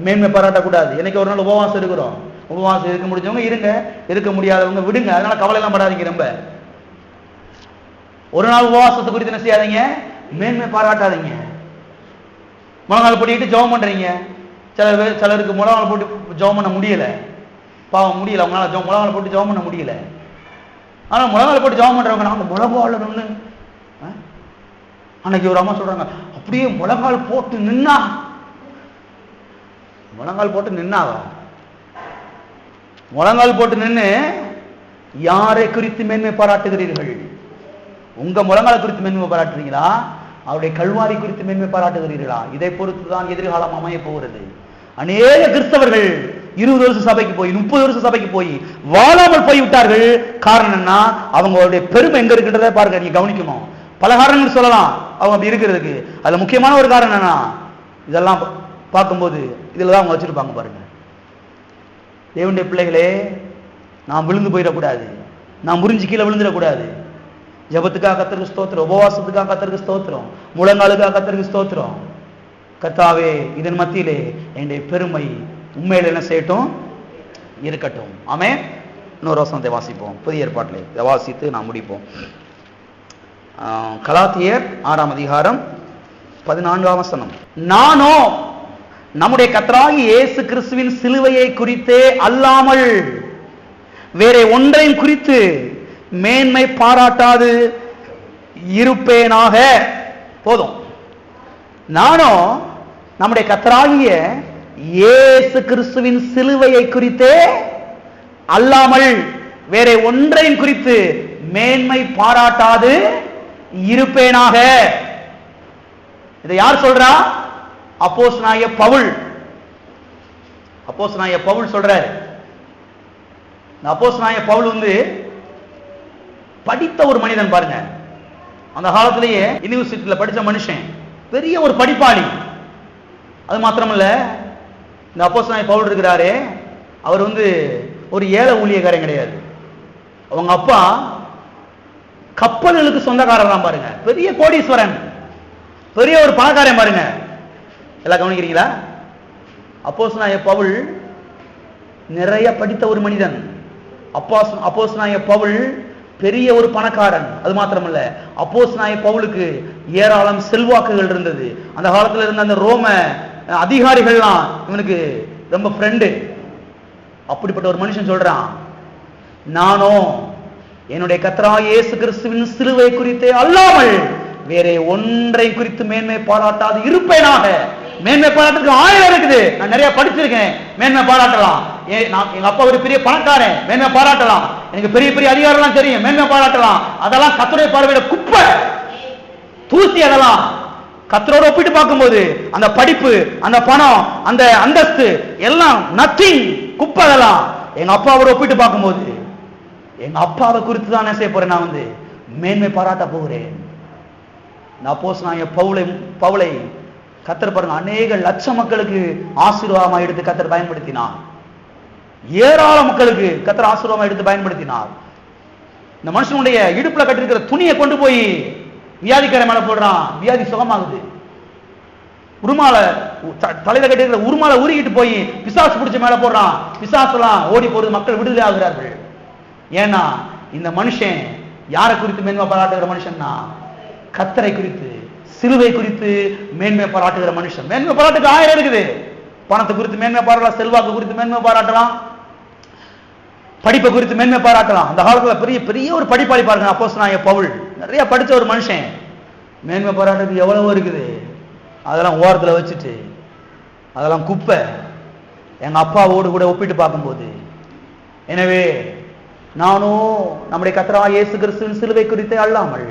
மேன்மை பாராட்டக்கூடாது. எனக்கு ஒரு நாள் உபவாசம் இருக்கிறோம், உபவாசம் இருக்க முடிஞ்சவங்க இருங்க, இருக்க முடியாதவங்க விடுங்க. அதனால கவலை எல்லாம் படாதீங்க. ரொம்ப ஒரு நாள் உபவாசத்தை குறித்து என்ன செய்யாதீங்க? மேன்மை பாராட்டாதீங்க. முழங்கால் போட்டுக்கிட்டு ஜெபம் பண்றீங்க. சிலருக்கு முழங்கால் போட்டு ஜெபம் பண்ண முடியல, பாவம் முடியல, அவங்களால முழங்கால் போட்டு ஜெபம் பண்ண முடியல. ஆனா முழங்கால் போட்டு ஜெபம் பண்றவங்க நாங்க முழங்கால் நின்று, அன்னைக்கு ஒரு அம்மா சொல்றாங்க, அப்படியே முழங்கால் போட்டு நின்னா, முழங்கால் போட்டு நின்னாவா? முழங்கால் போட்டு நின்று யாரை குறித்து மேன்மை பாராட்டுகிறீர்கள்? உங்க முழங்கால் குறித்து மேன்மை பாராட்டுறீங்களா? அவருடைய கல்வாரி குறித்து மேன்மை பாராட்டுகிறீர்களா? இதை பொறுத்துதான் எதிர்காலம் அமைய போகிறது. அநேக கிறிஸ்தவர்கள் 20 வருஷம் சபைக்கு போய் 30 வருஷம் சபைக்கு போய் வாழாமல் போய் விட்டார்கள். காரணம் என்ன? அவங்களுடைய பெருமை எங்க இருக்கின்றதை பாருங்க, நீங்க கவனிக்கணும். பல காரணங்கள் சொல்லலாம் அவங்க அப்படி இருக்கிறதுக்கு. அதுல முக்கியமான ஒரு காரணம் என்ன, இதெல்லாம் பார்க்கும்போது இதுல தான் அவங்க வச்சிருப்பாங்க பாருங்க. தேவனுடைய பிள்ளைகளே, நாம் விழுந்து போயிடக்கூடாது, நாம் முறிஞ்சு கீழே விழுந்துடக்கூடாது. ஜெபத்துக்காக கர்த்தருக்கு ஸ்தோத்திரம், உபவாசத்துக்காக கர்த்தருக்கு ஸ்தோத்திரம், முழங்காலுக்காக கர்த்தருக்கு ஸ்தோத்திரம். கர்த்தாவே, இதன் மத்தியிலே என்னுடைய பெருமை உண்மையில என்ன செய்யட்டும்? இருக்கட்டும். ஆமென். இன்னொரு வசனத்தை வாசிப்போம், புதிய ஏற்பாட்டிலே இதை வாசித்து நாம் முடிப்போம். கலாத்தியர் 6ஆம் அதிகாரம் 14ஆம் வசனம். நானோ நம்முடைய கர்த்தராகிய இயேசு கிறிஸ்துவின் சிலுவையை குறித்தே அல்லாமல் வேற ஒன்றையும் குறித்து மேன்மை பாராட்டாது இருப்பேனாக. போதும். நானோ நம்முடைய கர்த்தராகிய இயேசு கிறிஸ்துவின் சிலுவையை குறித்தே அல்லாமல் வேற ஒன்றையும் குறித்து மேன்மை பாராட்டாது இருப்பேனாக. இதை யார் சொல்றா? அப்போஸ்தலனாகிய பவுல். அப்போஸ்தலனாகிய பவுல் சொல்றார். இந்த அப்போஸ்தலனாகிய பவுல் படித்த ஒரு மனிதன் பாருங்க. அந்த காலத்திலேயே யூனிவர்சிட்டியில படிச்ச மனுஷன், பெரிய ஒரு படிப்பாளி. அது மாத்திரமல்ல, இந்த அப்போஸ்தலனாகிய பவுல் இருக்கிறாரே, அவர் ஒரு ஏழை ஊழியக்காரன் கிடையாது. அவங்க அப்பா கப்பல்களுக்கு சொந்தக்காரர் பாருங்க, பெரிய கோடீஸ்வரன், பெரிய ஒரு பணக்காரன் பாருங்க. எல்லாம் கவனிக்கிறீங்களா? அப்போஸ்தலனாகிய பவுல் நிறைய படித்த ஒரு மனிதன். அப்போஸ்தலனாகிய பவுல் பெரிய ஒரு பணக்காரன். அது மாத்திரமல்ல, அப்போஸ்தலனாகிய பவுலுக்கு ஏராளம் செல்வாக்குகள் இருந்தது. அந்த காலத்தில் இருந்த அந்த ரோம அதிகாரிகள்லாம் இவனுக்கு ரொம்ப ஃப்ரெண்டு. அப்படிப்பட்ட ஒரு மனுஷன் சொல்றான், நானோ என்னுடைய கர்த்தராகிய இயேசு கிறிஸ்துவின் சிலுவை குறித்தே அல்லாமல் வேற ஒன்றை குறித்து மேன்மை பாராட்டாது இருப்பேனாக. மேன்மை பாராட்டுக்கு ஆயிரம் இருக்குது. நான் நிறைய படிச்சிருக்கேன், மேன்மை பாராட்டலாம். எங்க அப்பா ஒரு பெரிய பணக்காரன், மேன்மை பாராட்டலாம். எனக்கு பெரிய பெரிய அதிகாரம்லாம் தெரியும், மேன்மை பாராட்டலாம். அதெல்லாம் கர்த்தருடைய பார்வையில குப்பை, தூசி. அதெல்லாம் கர்த்தரோடு ஒப்பிட்டு பார்க்கும்போது அந்த படிப்பு, அந்த பணம், அந்த அந்தஸ்து எல்லாம் நத்திங், குப்பை. அதெல்லாம் எங்க அப்பாவோட ஒப்பிட்டு பார்க்கும்போது எங்க அப்பாவை குறித்து தான் என்ன செய்ய போறேன்? நான் மேன்மை பாராட்ட போகிறேன். அப்போஸ்தலனாகிய பவுலை கர்த்தர் பாருங்க, அநேக லட்ச மக்களுக்கு ஆசீர்வாதமா எடுத்து கர்த்தர் பயன்படுத்தினார். ஏராள மக்களுக்கு கர்த்தர் ஆசீர்வாதமா எடுத்து பயன்படுத்தினார். இந்த மனுஷனுடைய இடுப்புல கட்டிருக்கிற துணியை கொண்டு போய் வியாதிக்கார மேல போடுறான், வியாதி சுகமாகுது. உருமால தலையில கட்டிருக்கிற உருமால உருகிட்டு போய் பிசாசு பிடிச்ச மேல போடுறான், பிசாசெல்லாம் ஓடி போறது, மக்கள் விடுதலை ஆகிறார்கள். ஏன்னா இந்த மனுஷன் யாரை குறித்து மேன்மை பாராட்டுகிற மனுஷன்னா, கர்த்தரை குறித்து, சிலுவை குறித்து மேன்மை பாராட்டுகிற மனுஷன். மேன்மை பாராட்டுக்கு ஆயிரம் இருக்குது. பணத்தை குறித்து மேன்மை பாராட்டலாம், செல்வாக்கு குறித்து மேன்மை பாராட்டலாம், படிப்பை குறித்து மேன்மை பாராட்டலாம். அந்த காலத்துல பெரிய பெரிய ஒரு படிப்பாளி பாருங்க, அப்போஸ்தலனாகிய பவுல். நிறைய படிச்ச ஒரு மனுஷன். மேன்மை பாராட்டுறது எவ்வளவோ இருக்குது. அதெல்லாம் ஓரத்துல வச்சுட்டு, அதெல்லாம் குப்பை எங்க அப்பாவோடு கூட ஒப்பிட்டு பார்க்கும்போது. எனவே நானும் நம்முடைய கர்த்தராகிய இயேசு கிறிஸ்துவின் சிலுவை குறித்து அல்லாமல்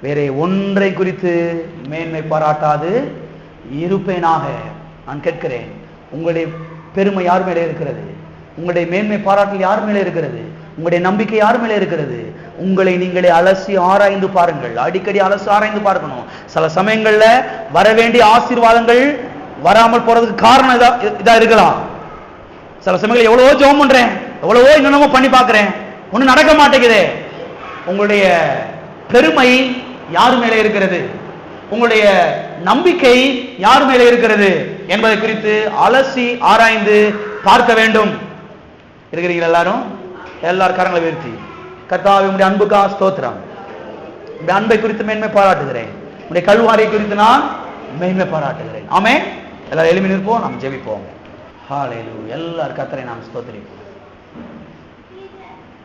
வேற ஒன்றை குறித்து மேன்மை பாராட்டாது இருப்பேனாக. நான் கேட்கிறேன், உங்களுடைய பெருமை யார் மேலே இருக்கிறது? உங்களுடைய மேன்மை பாராட்டல் யார் மேலே இருக்கிறது? உங்களுடைய நம்பிக்கை யார் மேலே இருக்கிறது? உங்களை நீங்களே அலசி ஆராய்ந்து பாருங்கள். அடிக்கடி அலசி ஆராய்ந்து பார்க்கணும். சில சமயங்கள்ல வர வேண்டிய ஆசீர்வாதங்கள் வராமல் போறதுக்கு காரணம் இதா இருக்கலாம். சில சமயங்கள் எவ்வளவோ ஜெபம் பண்றேன், எவ்வளவோ என்னென்னமோ பண்ணி பார்க்கிறேன், ஒன்னும் நடக்க மாட்டேங்குதே. உங்களுடைய பெருமை யார் மேலே இருக்கிறது? உங்களுடைய நம்பிக்கை யார் மேலே இருக்கிறது என்பதை குறித்து அலசி ஆராய்ந்து பார்க்க வேண்டும். இருக்கிறீர்கள் எல்லாரும்? எல்லாரும் கரங்களை உயர்த்தி, கர்த்தாவே உம்முடைய அன்புக்காக ஸ்தோத்திரம். உம்முடைய அன்பை குறித்து மேன்மை பாராட்டுகிறேன். உம்முடைய கல்வாரியை குறித்து நான் மேன்மை பாராட்டுகிறேன். ஆமென். எல்லாரும் எழுப்பி நிற்போம், நாம் ஜெபிப்போம். ஹல்லேலூயா. எல்லாரும் கர்த்தரை நாம் ஸ்தோத்திரிப்போம்.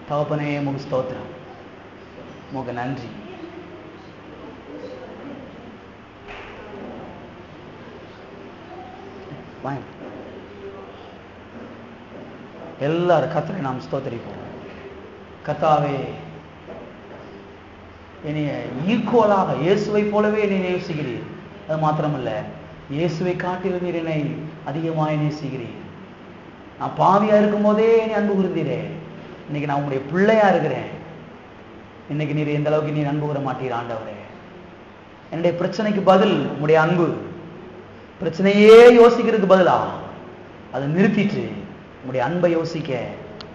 தகப்பனே உமக்கு ஸ்தோத்திரம், உமக்கு நன்றி. எல்லாரும் கர்த்தரை நாம் ஸ்தோத்திரிப்போம். கர்த்தாவே, என்னைய ஈக்குவலாக இயேசுவை போலவே என்னை நேசிக்கிறீர். அது மாத்திரமல்ல, இயேசுவை காட்டிலும் நீர் என்னை அதிகமாக நேசிக்கிறீர். நான் பாவியா இருக்கும் போதே என்னை அன்பு கூர்ந்தீரே. இன்னைக்கு நான் உங்களுடைய பிள்ளையா இருக்கிறேன். இன்னைக்கு நீர் எந்த அளவுக்கு நீர் அன்பு கூற மாட்டீர் ஆண்டவரே. என்னுடைய பிரச்சனைக்கு பதில் உங்களுடைய அன்பு. பிரச்சனையே யோசிக்கிறதுக்கு பதிலா அதை நிறுத்திட்டு உங்களுடைய அன்பை யோசிக்க,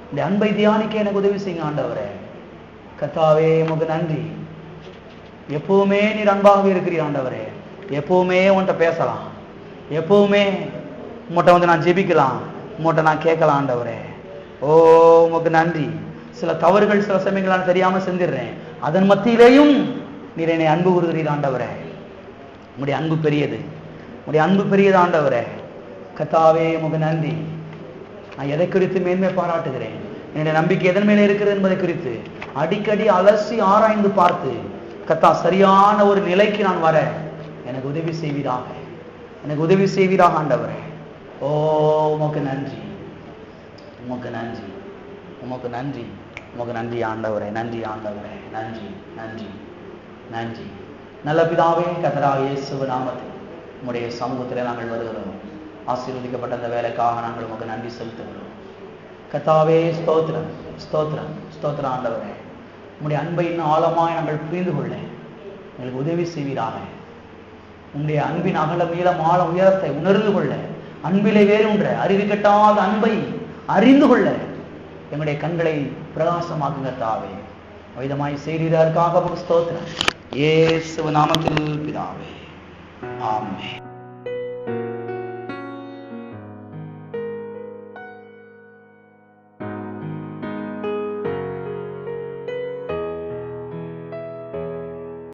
இந்த அன்பை தியானிக்க எனக்கு உதவி செய்யுங்க ஆண்டவரே. கர்த்தாவே உமக்கு நன்றி. எப்பவுமே நீர் அன்பாகவே இருக்கிறீர் ஆண்டவரே. எப்பவுமே உன்கிட்ட பேசலாம், எப்பவுமே உங்கள்கிட்ட வந்து நான் ஜெபிக்கலாம், உங்கள்கிட்ட நான் கேட்கலாம் ஆண்டவரே. ஓ உமக்கு நன்றி. சில தவறுகள் சில சமயங்கள் நான் தெரியாம செஞ்சிடுறேன். அதன் மத்தியிலேயும் நீர் என்னை அன்பு கூறுகிறீர் ஆண்டவரே. உங்களுடைய அன்பு பெரியது, உங்களுடைய அன்பு பெரியது ஆண்டவரே. கர்த்தாவே உமக்கு நன்றி. நான் எதை குறித்து மேன்மை பாராட்டுகிறேன், என்னுடைய நம்பிக்கை எதன் மேலே இருக்கிறது என்பதை குறித்து அடிக்கடி அலசி ஆராய்ந்து பார்த்து கர்த்தா சரியான ஒரு நிலைக்கு நான் வர எனக்கு உதவி செய்வீராக, எனக்கு உதவி செய்வீராக ஆண்டவரே. ஓ உமக்கு நன்றி, உமக்கு நன்றி, உமக்கு நன்றி, உமக்கு நன்றி ஆண்டவரே. நன்றி ஆண்டவரே. நன்றி நன்றி நன்றி. நல்ல பிதாவே, கர்த்தராகிய இயேசு நாமத்தில் உம்முடைய சமூகத்தில் நாங்கள் வருகிறோம். ஆசீர்வதிக்கப்பட்ட அந்த வேலைக்காக நாங்கள் உமக்கு நன்றி செலுத்துகிறோம். கர்த்தாவே ஸ்தோத்திரம், ஸ்தோத்திரம், ஸ்தோத்திரம் ஆண்டவரே. உம்முடைய அன்பை இன்னும் ஆழமாய் நாங்கள் புரிந்து கொள்ள எங்களுக்கு உதவி செய்வீராக. உம்முடைய அன்பின் அகலம் நீளம் ஆழம் உயரத்தை உணர்ந்து கொள்ள, அன்பிலே வேறுன்ற அறிவு கட்டாத அன்பை அறிந்து கொள்ள எங்களுடைய கண்களை பிரகாசமாக்குங்க தாவே. விதமாய் செய்ததற்காக ஸ்தோத்திரம். இயேசு நாமத்தில் பிதாவே. ஆமென்.